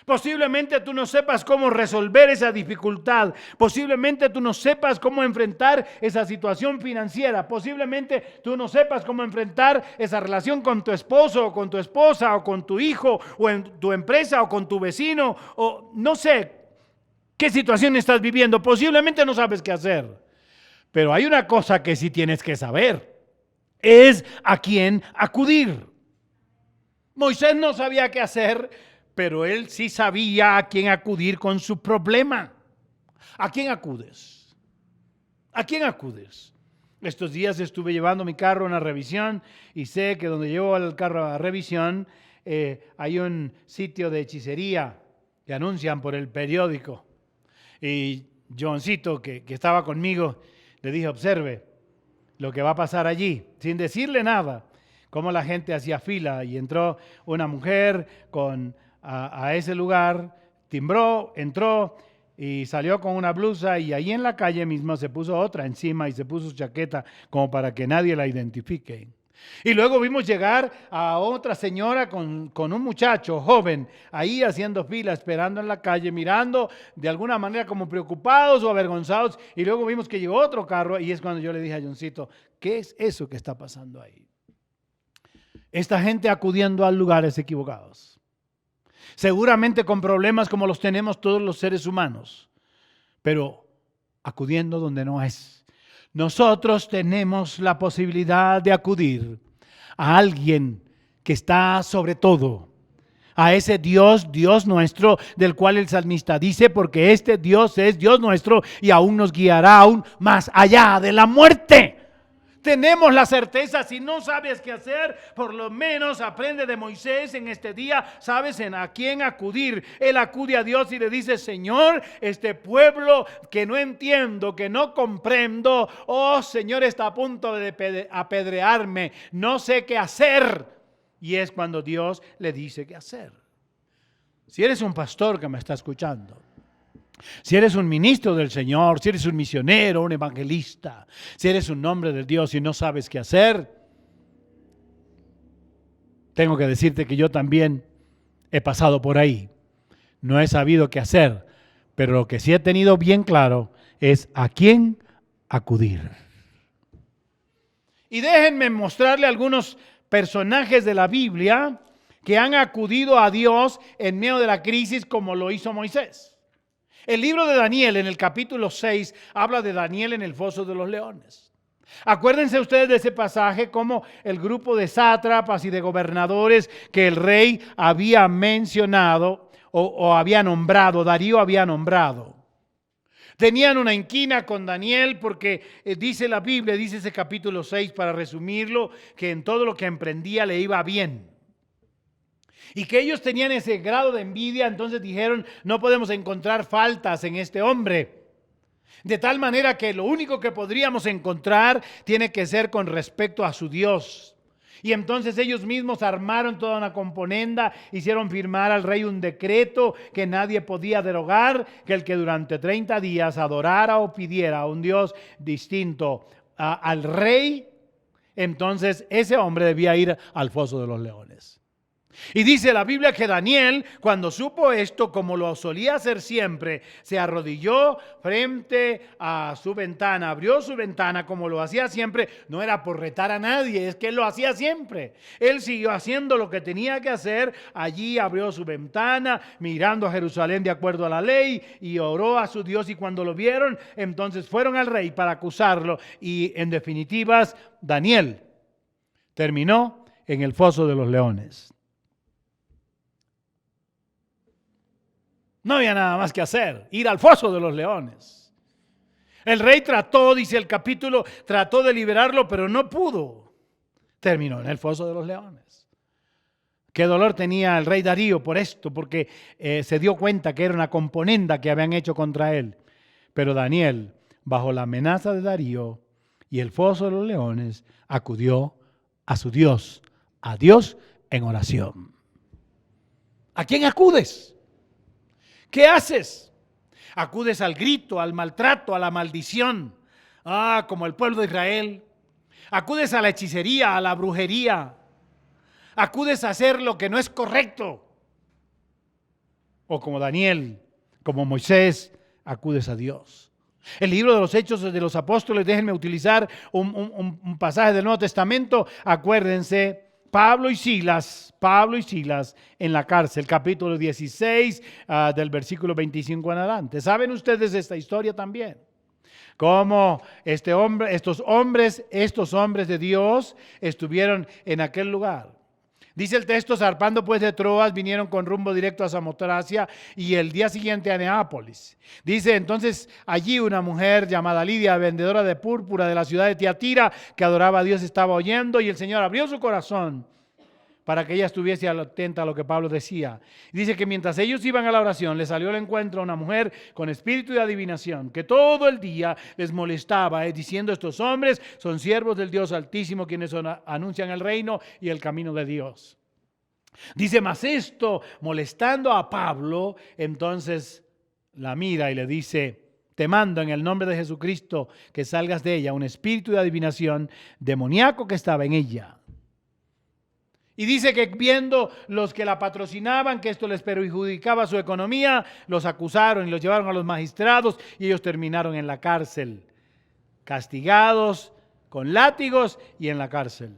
Posiblemente tú no sepas cómo resolver esa dificultad. Posiblemente tú no sepas cómo enfrentar esa situación financiera. Posiblemente tú no sepas cómo enfrentar esa relación con tu esposo o con tu esposa o con tu hijo o en tu empresa o con tu vecino o no sé qué situación estás viviendo. Posiblemente no sabes qué hacer. Pero hay una cosa que sí tienes que saber. Es a quién acudir. Moisés no sabía qué hacer, pero él sí sabía a quién acudir con su problema. ¿A quién acudes? ¿A quién acudes? Estos días estuve llevando mi carro a una revisión y sé que donde llevo el carro a revisión hay un sitio de hechicería que anuncian por el periódico. Y Johncito, que estaba conmigo, le dije, observe lo que va a pasar allí, sin decirle nada, cómo la gente hacía fila y entró una mujer a ese lugar, timbró, entró y salió con una blusa y ahí en la calle misma se puso otra encima y se puso su chaqueta como para que nadie la identifique. Y luego vimos llegar a otra señora con un muchacho joven ahí haciendo fila, esperando en la calle, mirando de alguna manera como preocupados o avergonzados. Y luego vimos que llegó otro carro y es cuando yo le dije a Johncito, ¿qué es eso que está pasando ahí? Esta gente acudiendo a lugares equivocados. Seguramente con problemas como los tenemos todos los seres humanos, pero acudiendo donde no es. nosotros tenemos la posibilidad de acudir a alguien que está sobre todo, a ese Dios, Dios nuestro, del cual el salmista dice, porque este Dios es Dios nuestro y aún nos guiará aún más allá de la muerte. Tenemos la certeza. Si no sabes qué hacer, por lo menos aprende de Moisés en este día. Sabes a quién acudir. Él acude a Dios y le dice: Señor, este pueblo que no entiendo, que no comprendo, oh Señor, está a punto de apedrearme, no sé qué hacer. Y es cuando Dios le dice qué hacer. Si eres un pastor que me está escuchando, si eres un ministro del Señor, si eres un misionero, un evangelista, si eres un hombre de Dios y no sabes qué hacer, tengo que decirte que yo también he pasado por ahí. No he sabido qué hacer, pero lo que sí he tenido bien claro es a quién acudir. Y déjenme mostrarle algunos personajes de la Biblia que han acudido a Dios en medio de la crisis como lo hizo Moisés. El libro de Daniel, en el capítulo 6, habla de Daniel en el foso de los leones. Acuérdense ustedes de ese pasaje, como el grupo de sátrapas y de gobernadores que el rey había mencionado o había nombrado, Darío había nombrado. Tenían una inquina con Daniel porque dice la Biblia, dice ese capítulo 6, para resumirlo, que en todo lo que emprendía le iba bien. Y que ellos tenían ese grado de envidia, entonces dijeron: no podemos encontrar faltas en este hombre. De tal manera que lo único que podríamos encontrar tiene que ser con respecto a su Dios. Y entonces ellos mismos armaron toda una componenda, hicieron firmar al rey un decreto que nadie podía derogar, que el que durante 30 días adorara o pidiera a un Dios distinto al rey, entonces ese hombre debía ir al foso de los leones. Y dice la Biblia que Daniel, cuando supo esto, como lo solía hacer siempre, se arrodilló frente a su ventana, abrió su ventana como lo hacía siempre. No era por retar a nadie, es que él lo hacía siempre. Él siguió haciendo lo que tenía que hacer. Allí abrió su ventana, mirando a Jerusalén de acuerdo a la ley, y oró a su Dios. Y cuando lo vieron, entonces fueron al rey para acusarlo. Y en definitivas, Daniel terminó en el foso de los leones. No había nada más que hacer, ir al foso de los leones. El rey trató, dice el capítulo, trató de liberarlo, pero no pudo. Terminó en el foso de los leones. Qué dolor tenía el rey Darío por esto, porque se dio cuenta que era una componenda que habían hecho contra él. Pero Daniel, bajo la amenaza de Darío y el foso de los leones, acudió a su Dios, a Dios en oración. ¿A quién acudes? ¿Qué haces? Acudes al grito, al maltrato, a la maldición, como el pueblo de Israel. Acudes a la hechicería, a la brujería. Acudes a hacer lo que no es correcto. O como Daniel, como Moisés, acudes a Dios. El libro de los Hechos de los Apóstoles, déjenme utilizar un pasaje del Nuevo Testamento. Acuérdense, Pablo y Silas en la cárcel, capítulo 16 del versículo 25 en adelante. ¿Saben ustedes esta historia también? Cómo estos hombres de Dios estuvieron en aquel lugar. Dice el texto: zarpando pues de Troas, vinieron con rumbo directo a Samotracia y el día siguiente a Neápolis. Dice: entonces allí una mujer llamada Lidia, vendedora de púrpura de la ciudad de Tiatira, que adoraba a Dios, estaba oyendo, y el Señor abrió su corazón para que ella estuviese atenta a lo que Pablo decía. Dice que mientras ellos iban a la oración, le salió al encuentro una mujer con espíritu de adivinación, que todo el día les molestaba, diciendo: estos hombres son siervos del Dios Altísimo, quienes anuncian el reino y el camino de Dios. Dice: mas esto, molestando a Pablo, entonces la mira y le dice: te mando en el nombre de Jesucristo que salgas de ella, un espíritu de adivinación demoníaco que estaba en ella. Y dice que viendo los que la patrocinaban que esto les perjudicaba su economía, los acusaron y los llevaron a los magistrados, y ellos terminaron en la cárcel, castigados con látigos y en la cárcel.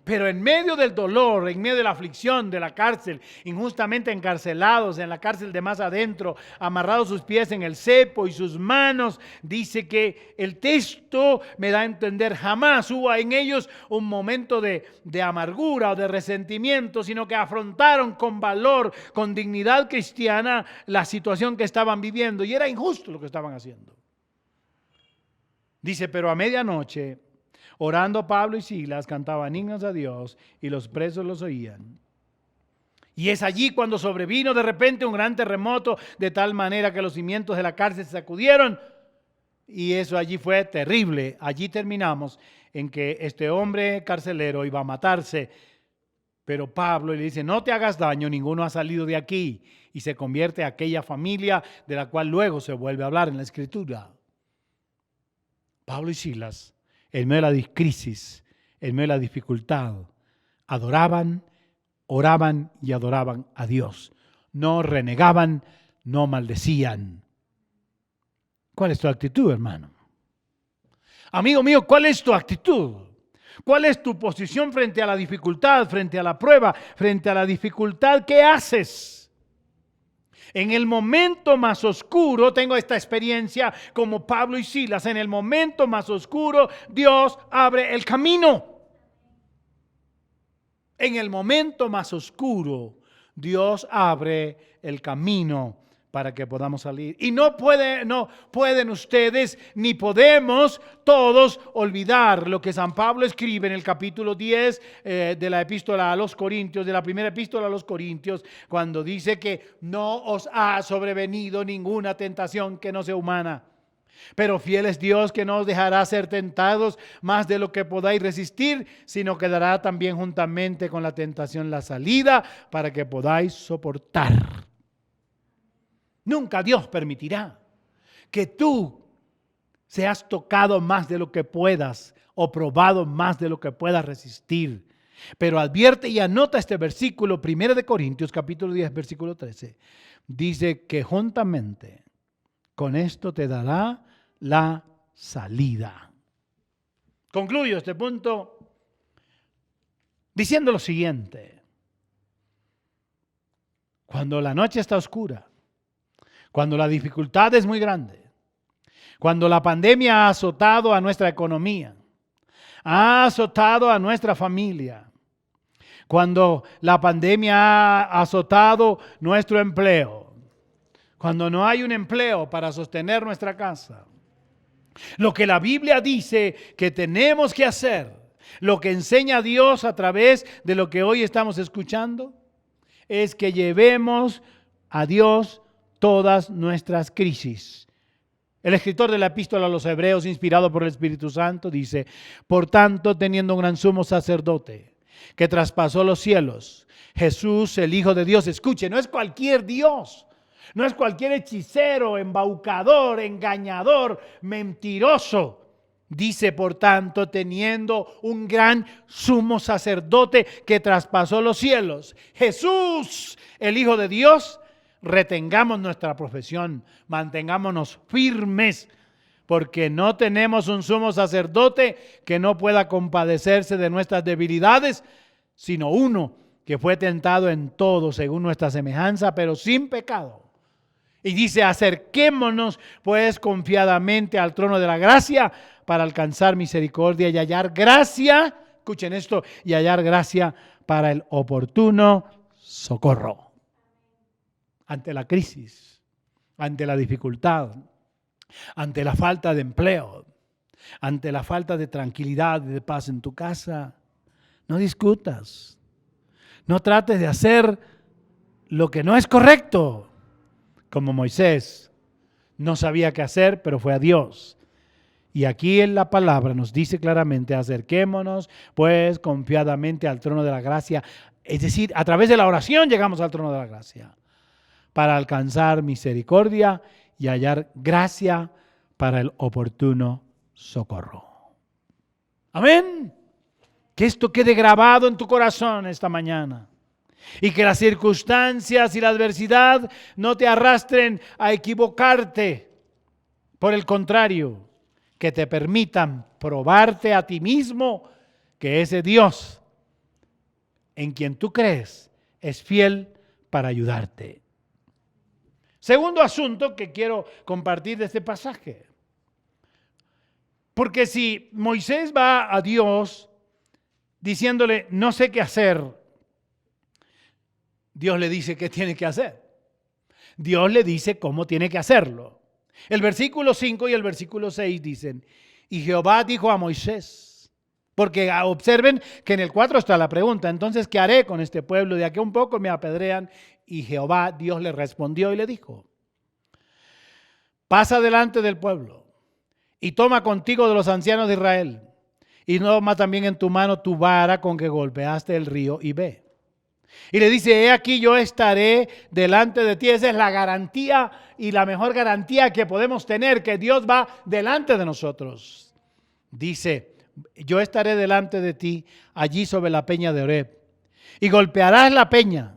Pero en medio del dolor, en medio de la aflicción de la cárcel, injustamente encarcelados en la cárcel de más adentro, amarrados sus pies en el cepo y sus manos, dice que el texto me da a entender jamás hubo en ellos un momento de amargura o de resentimiento, sino que afrontaron con valor, con dignidad cristiana la situación que estaban viviendo, y era injusto lo que estaban haciendo. Dice, pero a medianoche, orando Pablo y Silas, cantaban himnos a Dios y los presos los oían. Y es allí cuando sobrevino de repente un gran terremoto, de tal manera que los cimientos de la cárcel se sacudieron. Y eso allí fue terrible. Allí terminamos en que este hombre carcelero iba a matarse. Pero Pablo le dice, no te hagas daño, ninguno ha salido de aquí. Y se convierte en aquella familia de la cual luego se vuelve a hablar en la Escritura. Pablo y Silas, en medio de la crisis, en medio de la dificultad, adoraban, oraban y adoraban a Dios. No renegaban, no maldecían. ¿Cuál es tu actitud, hermano? Amigo mío, ¿cuál es tu actitud? ¿Cuál es tu posición frente a la dificultad, frente a la prueba, frente a la dificultad? ¿Qué haces? En el momento más oscuro, tengo esta experiencia como Pablo y Silas, en el momento más oscuro Dios abre el camino. En el momento más oscuro Dios abre el camino para que podamos salir. Y no pueden ustedes ni podemos todos olvidar lo que San Pablo escribe en el capítulo 10 de la epístola a los Corintios, de la primera epístola a los Corintios, cuando dice que no os ha sobrevenido ninguna tentación que no sea humana. Pero fiel es Dios, que no os dejará ser tentados más de lo que podáis resistir, sino que dará también juntamente con la tentación la salida para que podáis soportar. Nunca Dios permitirá que tú seas tocado más de lo que puedas o probado más de lo que puedas resistir. Pero advierte y anota este versículo, 1 Corintios capítulo 10, versículo 13. Dice que juntamente con esto te dará la salida. Concluyo este punto diciendo lo siguiente. Cuando la noche está oscura, cuando la dificultad es muy grande, cuando la pandemia ha azotado a nuestra economía, ha azotado a nuestra familia, cuando la pandemia ha azotado nuestro empleo, cuando no hay un empleo para sostener nuestra casa, lo que la Biblia dice que tenemos que hacer, lo que enseña Dios a través de lo que hoy estamos escuchando, es que llevemos a Dios todas nuestras crisis. El escritor de la epístola a los Hebreos, inspirado por el Espíritu Santo, dice, por tanto, teniendo un gran sumo sacerdote que traspasó los cielos, Jesús, el Hijo de Dios. Escuche, no es cualquier Dios, no es cualquier hechicero, embaucador, engañador, mentiroso. Dice, por tanto, teniendo un gran sumo sacerdote que traspasó los cielos, Jesús, el Hijo de Dios. Retengamos nuestra profesión, mantengámonos firmes, porque no tenemos un sumo sacerdote que no pueda compadecerse de nuestras debilidades, sino uno que fue tentado en todo según nuestra semejanza, pero sin pecado. Y dice, acerquémonos pues confiadamente al trono de la gracia para alcanzar misericordia y hallar gracia, escuchen esto, y hallar gracia para el oportuno socorro. Ante la crisis, ante la dificultad, ante la falta de empleo, ante la falta de tranquilidad y de paz en tu casa, no discutas. No trates de hacer lo que no es correcto. Como Moisés no sabía qué hacer, pero fue a Dios. Y aquí en la palabra nos dice claramente, acerquémonos pues confiadamente al trono de la gracia. Es decir, a través de la oración llegamos al trono de la gracia, para alcanzar misericordia y hallar gracia para el oportuno socorro. Amén. Que esto quede grabado en tu corazón esta mañana. Y que las circunstancias y la adversidad no te arrastren a equivocarte. Por el contrario, que te permitan probarte a ti mismo que ese Dios en quien tú crees es fiel para ayudarte. Segundo asunto que quiero compartir de este pasaje. Porque si Moisés va a Dios diciéndole, no sé qué hacer, Dios le dice qué tiene que hacer. Dios le dice cómo tiene que hacerlo. El versículo 5 y el versículo 6 dicen, y Jehová dijo a Moisés, porque observen que en el 4 está la pregunta, entonces, ¿qué haré con este pueblo? De aquí a un poco me apedrean. Y Jehová, Dios le respondió y le dijo, pasa delante del pueblo y toma contigo de los ancianos de Israel y toma también en tu mano tu vara con que golpeaste el río y ve. Y le dice, he aquí yo estaré delante de ti. Esa es la garantía y la mejor garantía que podemos tener, que Dios va delante de nosotros. Dice, yo estaré delante de ti allí sobre la peña de Horeb y golpearás la peña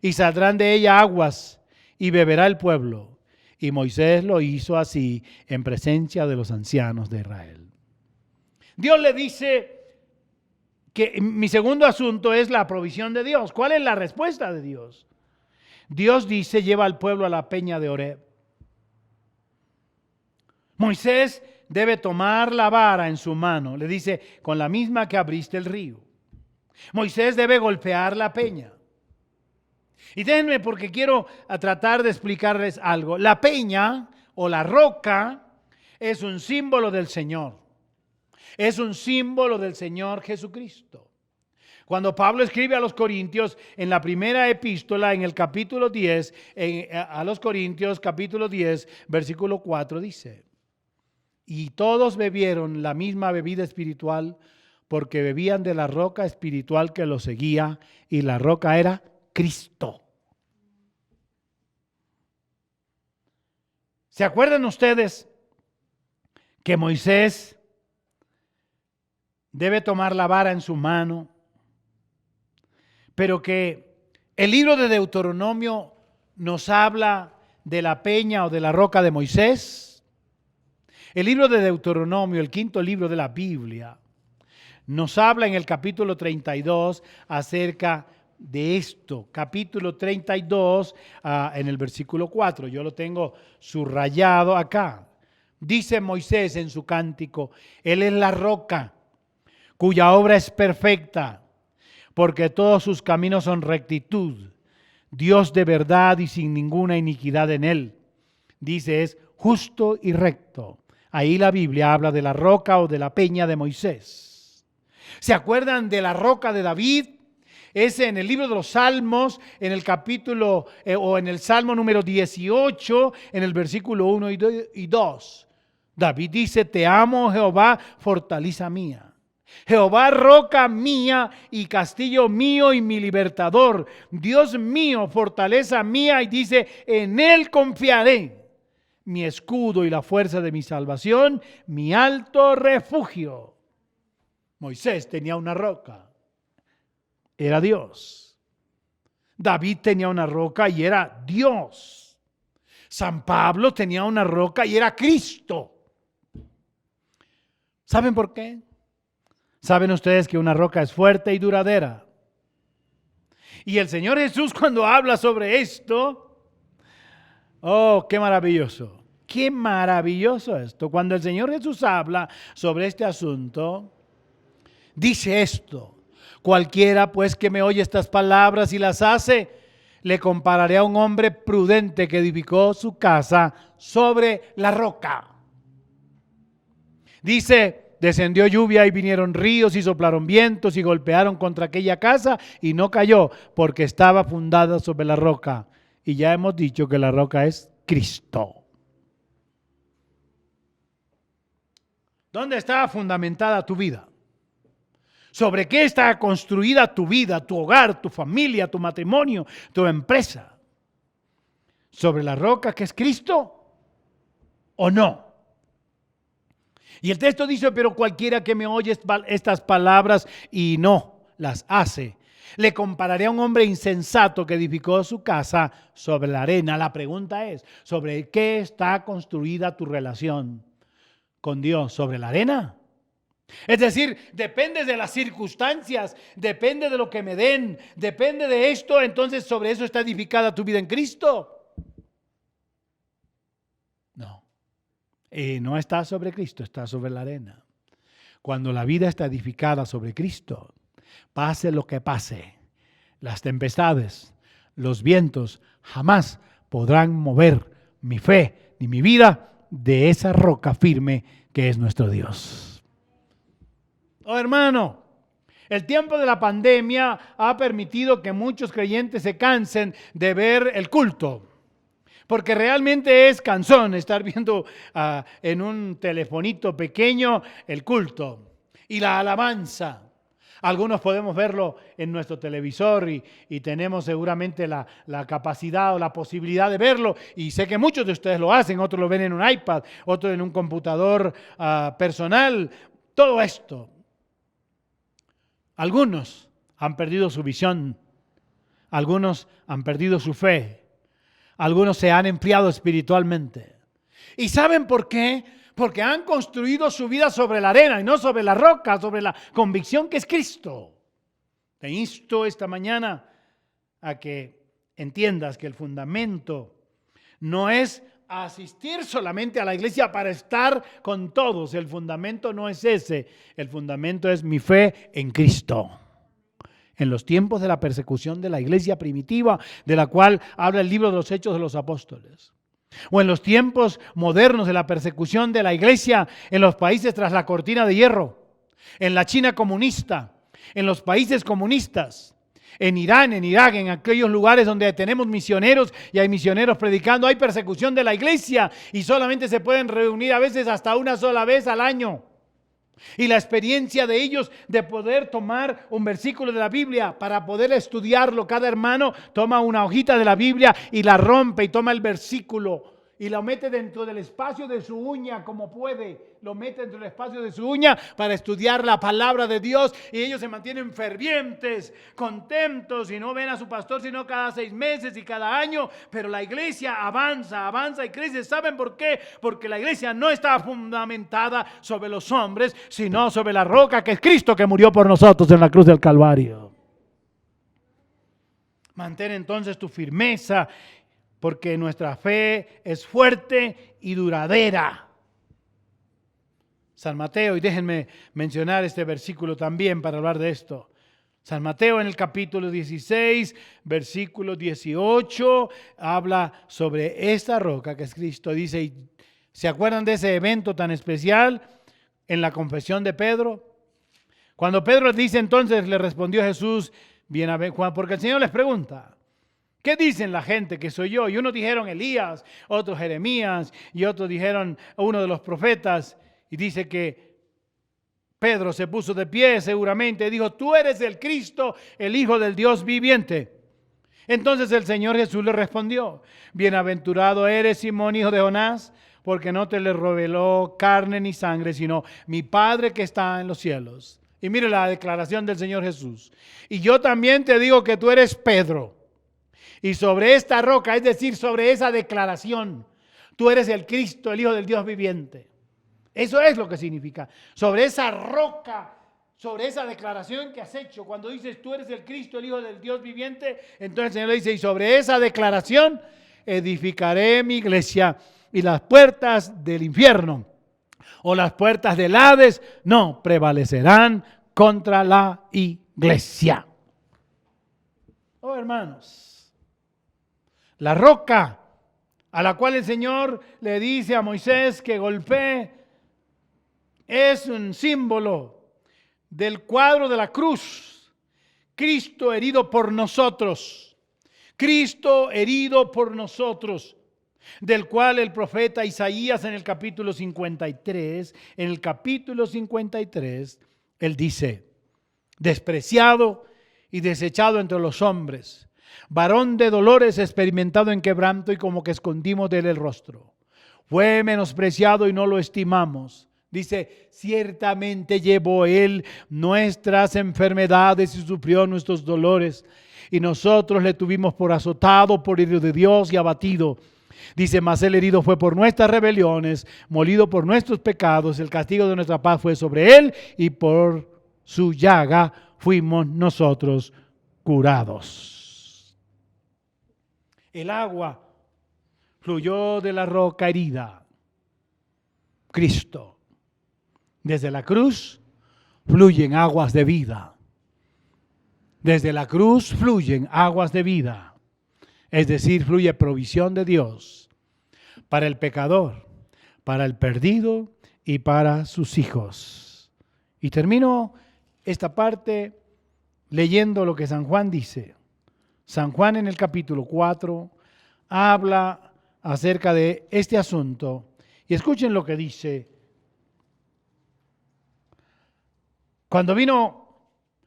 y saldrán de ella aguas y beberá el pueblo. Y Moisés lo hizo así en presencia de los ancianos de Israel. Dios le dice que mi segundo asunto es la provisión de Dios. ¿Cuál es la respuesta de Dios? Dios dice, lleva al pueblo a la peña de Horeb. Moisés debe tomar la vara en su mano. Le dice, con la misma que abriste el río. Moisés debe golpear la peña. Y déjenme porque quiero tratar de explicarles algo. La peña o la roca es un símbolo del Señor. Es un símbolo del Señor Jesucristo. Cuando Pablo escribe a los Corintios en la primera epístola, en el capítulo 10, a los Corintios capítulo 10, versículo 4 dice, y todos bebieron la misma bebida espiritual porque bebían de la roca espiritual que los seguía y la roca era Cristo. ¿Se acuerdan ustedes que Moisés debe tomar la vara en su mano, pero que el libro de Deuteronomio nos habla de la peña o de la roca de Moisés? El libro de Deuteronomio, el quinto libro de la Biblia, nos habla en el capítulo 32 acerca de esto. Capítulo 32 en el versículo 4. Yo lo tengo subrayado acá. Dice Moisés en su cántico, Él es la roca cuya obra es perfecta, porque todos sus caminos son rectitud. Dios de verdad y sin ninguna iniquidad en Él. Dice, es justo y recto. Ahí la Biblia habla de la roca o de la peña de Moisés. ¿Se acuerdan de la roca de David? Es en el libro de los Salmos, en el capítulo o en el Salmo número 18, en el versículo 1 y 2. David dice, te amo, Jehová, fortaleza mía. Jehová, roca mía y castillo mío y mi libertador. Dios mío, fortaleza mía, y dice, en Él confiaré. Mi escudo y la fuerza de mi salvación, mi alto refugio. Moisés tenía una roca. Era Dios. David tenía una roca y era Dios. San Pablo tenía una roca y era Cristo. ¿Saben por qué? ¿Saben ustedes que una roca es fuerte y duradera? Y el Señor Jesús, cuando habla sobre esto, oh, qué maravilloso. Qué maravilloso esto. Cuando el Señor Jesús habla sobre este asunto, dice esto: cualquiera pues que me oye estas palabras y las hace, le compararé a un hombre prudente que edificó su casa sobre la roca. Dice, descendió lluvia y vinieron ríos y soplaron vientos y golpearon contra aquella casa y no cayó porque estaba fundada sobre la roca. Y ya hemos dicho que la roca es Cristo. ¿Dónde está fundamentada tu vida? ¿Sobre qué está construida tu vida, tu hogar, tu familia, tu matrimonio, tu empresa? ¿Sobre la roca que es Cristo o no? Y el texto dice, pero cualquiera que me oye estas palabras y no las hace, le compararé a un hombre insensato que edificó su casa sobre la arena. La pregunta es, ¿sobre qué está construida tu relación con Dios? ¿Sobre la arena Es decir, depende de las circunstancias, depende de lo que me den, depende de esto, entonces sobre eso está edificada tu vida en Cristo. No, no está sobre Cristo, está sobre la arena. Cuando la vida está edificada sobre Cristo, pase lo que pase, las tempestades, los vientos jamás podrán mover mi fe ni mi vida de esa roca firme que es nuestro Dios. Oh, hermano, el tiempo de la pandemia ha permitido que muchos creyentes se cansen de ver el culto. Porque realmente es cansón estar viendo en un telefonito pequeño el culto y la alabanza. Algunos podemos verlo en nuestro televisor y tenemos seguramente la capacidad o la posibilidad de verlo. Y sé que muchos de ustedes lo hacen, otros lo ven en un iPad, otros en un computador personal. Todo esto. Algunos han perdido su visión, algunos han perdido su fe, algunos se han enfriado espiritualmente. ¿Y saben por qué? Porque han construido su vida sobre la arena y no sobre la roca, sobre la convicción que es Cristo. Te insto esta mañana a que entiendas que el fundamento no es asistir solamente a la iglesia para estar con todos. El fundamento no es ese. El fundamento es mi fe en Cristo. En los tiempos de la persecución de la iglesia primitiva, de la cual habla el libro de los Hechos de los Apóstoles. O en los tiempos modernos de la persecución de la iglesia en los países tras la cortina de hierro. En la China comunista, en los países comunistas. En Irán, en Irak, en aquellos lugares donde tenemos misioneros y hay misioneros predicando, hay persecución de la iglesia y solamente se pueden reunir a veces hasta una sola vez al año. Y la experiencia de ellos de poder tomar un versículo de la Biblia para poder estudiarlo, cada hermano toma una hojita de la Biblia y la rompe y toma el versículo y lo mete dentro del espacio de su uña como puede. Lo mete dentro del espacio de su uña para estudiar la palabra de Dios. Y ellos se mantienen fervientes, contentos y no ven a su pastor sino cada 6 meses y cada año. Pero la iglesia avanza, avanza y crece. ¿Saben por qué? Porque la iglesia no está fundamentada sobre los hombres, sino sobre la roca que es Cristo, que murió por nosotros en la cruz del Calvario. Mantén entonces tu firmeza, porque nuestra fe es fuerte y duradera. San Mateo, y déjenme mencionar este versículo también para hablar de esto. San Mateo en el capítulo 16, versículo 18, habla sobre esta roca que es Cristo. Dice, ¿se acuerdan de ese evento tan especial en la confesión de Pedro? Cuando Pedro dice entonces, le respondió Jesús, porque el Señor les pregunta, ¿qué dicen la gente que soy yo? Y unos dijeron Elías, otros Jeremías y otros dijeron uno de los profetas. Y dice que Pedro se puso de pie seguramente y dijo, tú eres el Cristo, el Hijo del Dios viviente. Entonces el Señor Jesús le respondió, bienaventurado eres Simón, hijo de Jonás, porque no te le reveló carne ni sangre, sino mi Padre que está en los cielos. Y mire la declaración del Señor Jesús. Y yo también te digo que tú eres Pedro. Y sobre esta roca, es decir, sobre esa declaración, tú eres el Cristo, el Hijo del Dios viviente. Eso es lo que significa. Sobre esa roca, sobre esa declaración que has hecho, cuando dices tú eres el Cristo, el Hijo del Dios viviente, entonces el Señor le dice, y sobre esa declaración edificaré mi iglesia y las puertas del infierno o las puertas del Hades no prevalecerán contra la iglesia. Oh, hermanos, la roca a la cual el Señor le dice a Moisés que golpee es un símbolo del cuadro de la cruz. Cristo herido por nosotros. Cristo herido por nosotros. Del cual el profeta Isaías en el capítulo 53, él dice, despreciado y desechado entre los hombres, varón de dolores, experimentado en quebranto y como que escondimos de él el rostro. Fue menospreciado y no lo estimamos. Dice, ciertamente llevó él nuestras enfermedades y sufrió nuestros dolores. Y nosotros le tuvimos por azotado, por herido de Dios y abatido. Dice, mas el herido fue por nuestras rebeliones, molido por nuestros pecados, el castigo de nuestra paz fue sobre él y por su llaga fuimos nosotros curados. El agua fluyó de la roca herida, Cristo. Desde la cruz fluyen aguas de vida. Desde la cruz fluyen aguas de vida. Es decir, fluye provisión de Dios para el pecador, para el perdido y para sus hijos. Y termino esta parte leyendo lo que San Juan dice. San Juan en el capítulo 4 habla acerca de este asunto. Y escuchen lo que dice. Cuando vino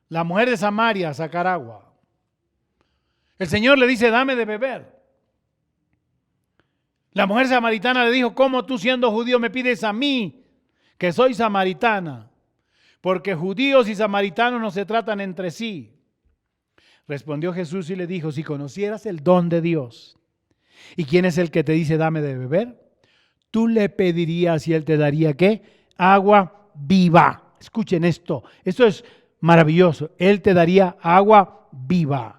la mujer de Samaria a sacar agua, el Señor le dice, dame de beber. La mujer samaritana le dijo, ¿cómo tú siendo judío me pides a mí, que soy samaritana? Porque judíos y samaritanos no se tratan entre sí. Respondió Jesús y le dijo, si conocieras el don de Dios, ¿y quién es el que te dice dame de beber? Tú le pedirías y él te daría ¿qué? Agua viva. Escuchen esto es maravilloso. Él te daría agua viva.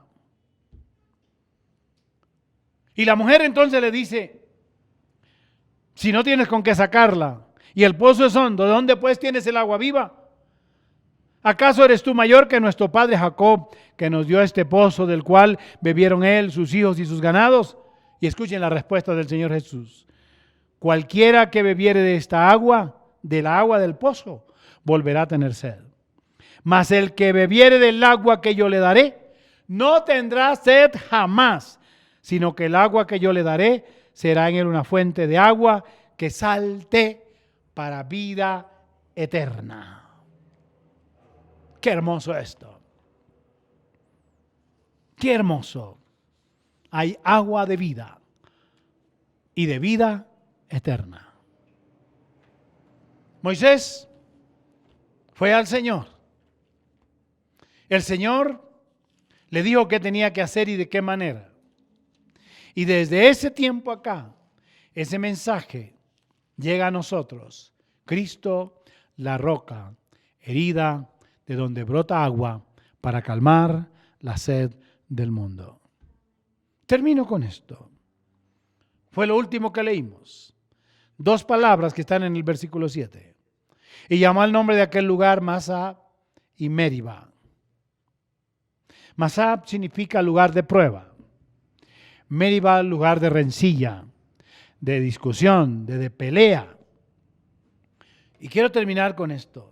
Y la mujer entonces le dice, si no tienes con qué sacarla y el pozo es hondo, ¿de dónde pues tienes el agua viva? ¿Acaso eres tú mayor que nuestro padre Jacob, que nos dio este pozo del cual bebieron él, sus hijos y sus ganados? Y escuchen la respuesta del Señor Jesús. Cualquiera que bebiere de esta agua, del agua del pozo, volverá a tener sed. Mas el que bebiere del agua que yo le daré, no tendrá sed jamás, sino que el agua que yo le daré será en él una fuente de agua que salte para vida eterna. Qué hermoso esto. Qué hermoso. Hay agua de vida y de vida eterna. Moisés fue al Señor. El Señor le dijo qué tenía que hacer y de qué manera. Y desde ese tiempo acá, ese mensaje llega a nosotros. Cristo, la roca herida de donde brota agua para calmar la sed del mundo. Termino con esto. Fue lo último que leímos. 2 palabras que están en el versículo 7. Y llamó el nombre de aquel lugar Masah y Meribah. Masah significa lugar de prueba. Meribah, lugar de rencilla, de discusión, de pelea. Y quiero terminar con esto.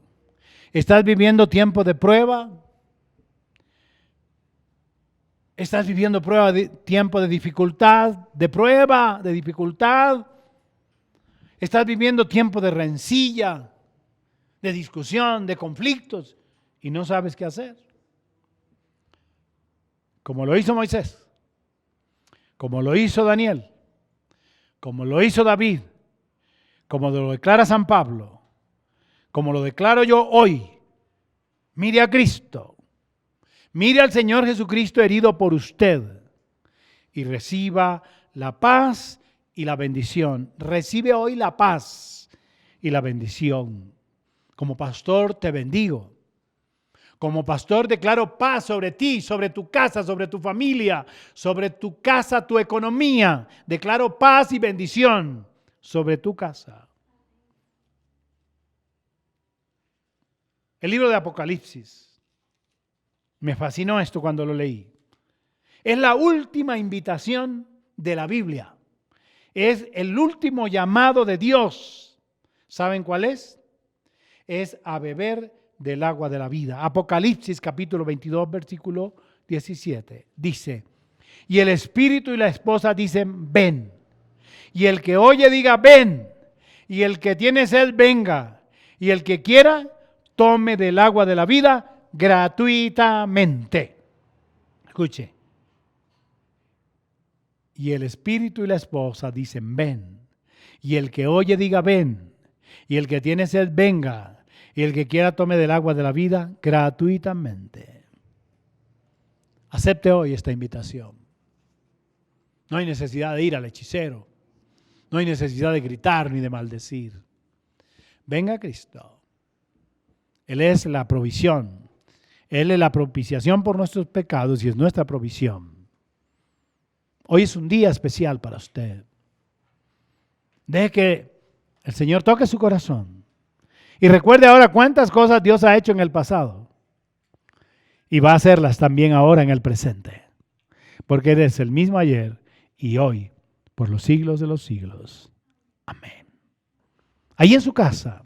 ¿Estás viviendo tiempo de prueba? ¿Estás viviendo tiempo de dificultad, de prueba, de dificultad? ¿Estás viviendo tiempo de rencilla, de discusión, de conflictos y no sabes qué hacer? Como lo hizo Moisés, como lo hizo Daniel, como lo hizo David, como lo declara San Pablo, como lo declaro yo hoy. Mire a Cristo, mire al Señor Jesucristo herido por usted y reciba la paz y la bendición. Recibe hoy la paz y la bendición. Como pastor te bendigo. Como pastor declaro paz sobre ti, sobre tu casa, sobre tu familia, sobre tu casa, tu economía. Declaro paz y bendición sobre tu casa. El libro de Apocalipsis, me fascinó esto cuando lo leí. Es la última invitación de la Biblia. Es el último llamado de Dios. ¿Saben cuál es? Es a beber del agua de la vida. Apocalipsis capítulo 22, versículo 17. Dice, y el espíritu y la esposa dicen, ven. Y el que oye diga, ven. Y el que tiene sed, venga. Y el que quiera, tome del agua de la vida gratuitamente. Escuche. Y el espíritu y la esposa dicen, ven. Y el que oye diga, ven. Y el que tiene sed, venga. Y el que quiera tome del agua de la vida gratuitamente. Acepte hoy esta invitación. No hay necesidad de ir al hechicero. No hay necesidad de gritar ni de maldecir. Venga Cristo. Él es la provisión. Él es la propiciación por nuestros pecados y es nuestra provisión. Hoy es un día especial para usted. Deje que el Señor toque su corazón. Y recuerde ahora cuántas cosas Dios ha hecho en el pasado. Y va a hacerlas también ahora en el presente. Porque Él es el mismo ayer y hoy, por los siglos de los siglos. Amén. Ahí en su casa,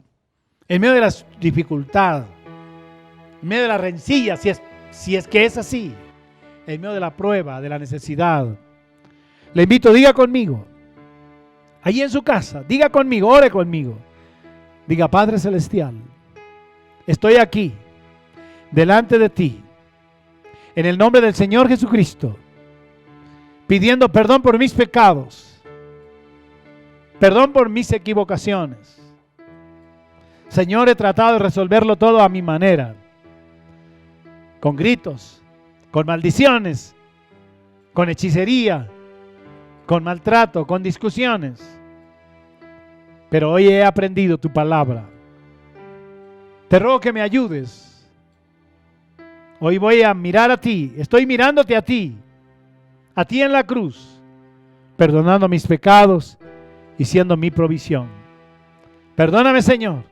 en medio de la dificultad, en medio de la rencilla, si es que es así, en medio de la prueba, de la necesidad, le invito, diga conmigo, allí en su casa, diga conmigo, ore conmigo. Diga, Padre Celestial, estoy aquí, delante de ti, en el nombre del Señor Jesucristo, pidiendo perdón por mis pecados, perdón por mis equivocaciones. Señor, he tratado de resolverlo todo a mi manera, con gritos, con maldiciones, con hechicería, con maltrato, con discusiones. Pero hoy he aprendido tu palabra. Te ruego que me ayudes. Hoy voy a mirar a ti, estoy mirándote a ti en la cruz, perdonando mis pecados y siendo mi provisión. Perdóname, Señor.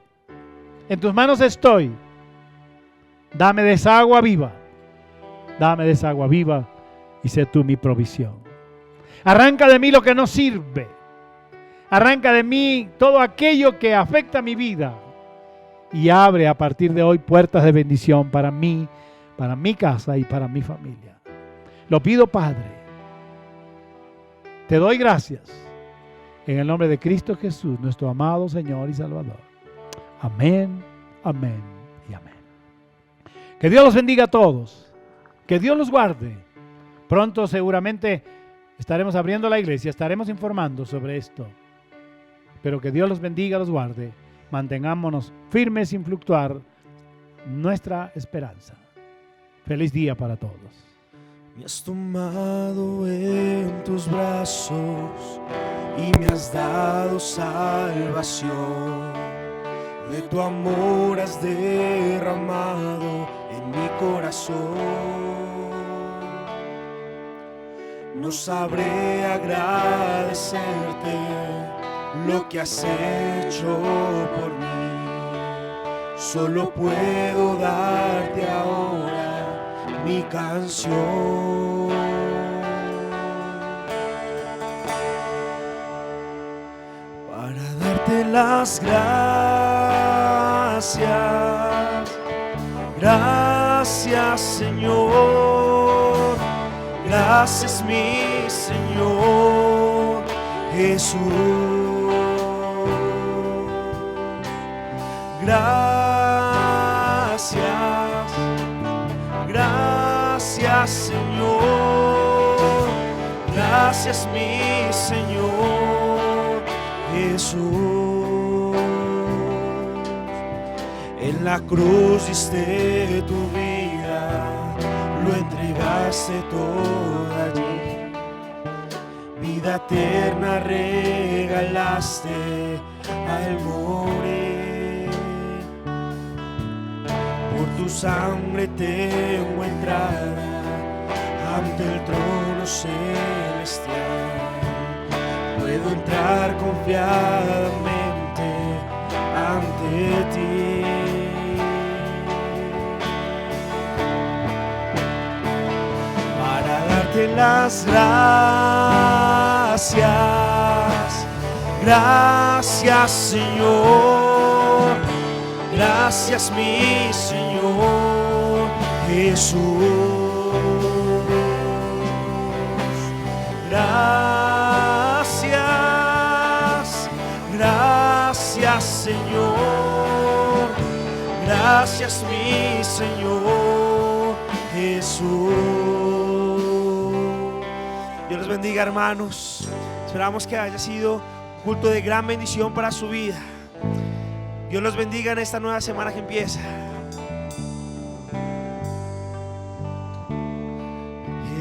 En tus manos estoy. Dame de esa agua viva. Dame de esa agua viva y sé tú mi provisión. Arranca de mí lo que no sirve. Arranca de mí todo aquello que afecta mi vida. Y abre a partir de hoy puertas de bendición para mí, para mi casa y para mi familia. Lo pido, Padre. Te doy gracias. En el nombre de Cristo Jesús, nuestro amado Señor y Salvador. Amén, amén y amén. Que Dios los bendiga a todos. Que Dios los guarde. Pronto seguramente estaremos abriendo la iglesia, estaremos informando sobre esto. Pero que Dios los bendiga, los guarde. Mantengámonos firmes sin fluctuar nuestra esperanza. Feliz día para todos. Me has tomado en tus brazos y me has dado salvación. De tu amor has derramado en mi corazón. No sabré agradecerte lo que has hecho por mí. Solo puedo darte ahora mi canción. Para darte las gracias. Gracias, Señor. Gracias, mi Señor Jesús. Gracias, gracias, Señor. Gracias, mi Señor Jesús. En la cruz diste tu vida, lo entregaste todo allí. Vida eterna regalaste al morir. Por tu sangre tengo entrada ante el trono celestial. Puedo entrar confiadamente ante ti. Para darte las gracias. Gracias, Señor. Gracias, mi Señor Jesús. Gracias, gracias, Señor. Gracias, mi Señor Jesús. Dios los bendiga, hermanos. Esperamos que haya sido un culto de gran bendición para su vida. Dios los bendiga en esta nueva semana que empieza.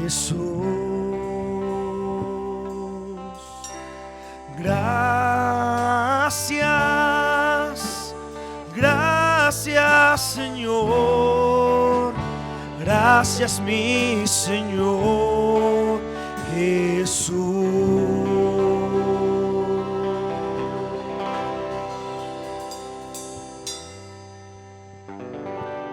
Jesús, gracias. Gracias, gracias Señor, gracias mi Señor Jesús.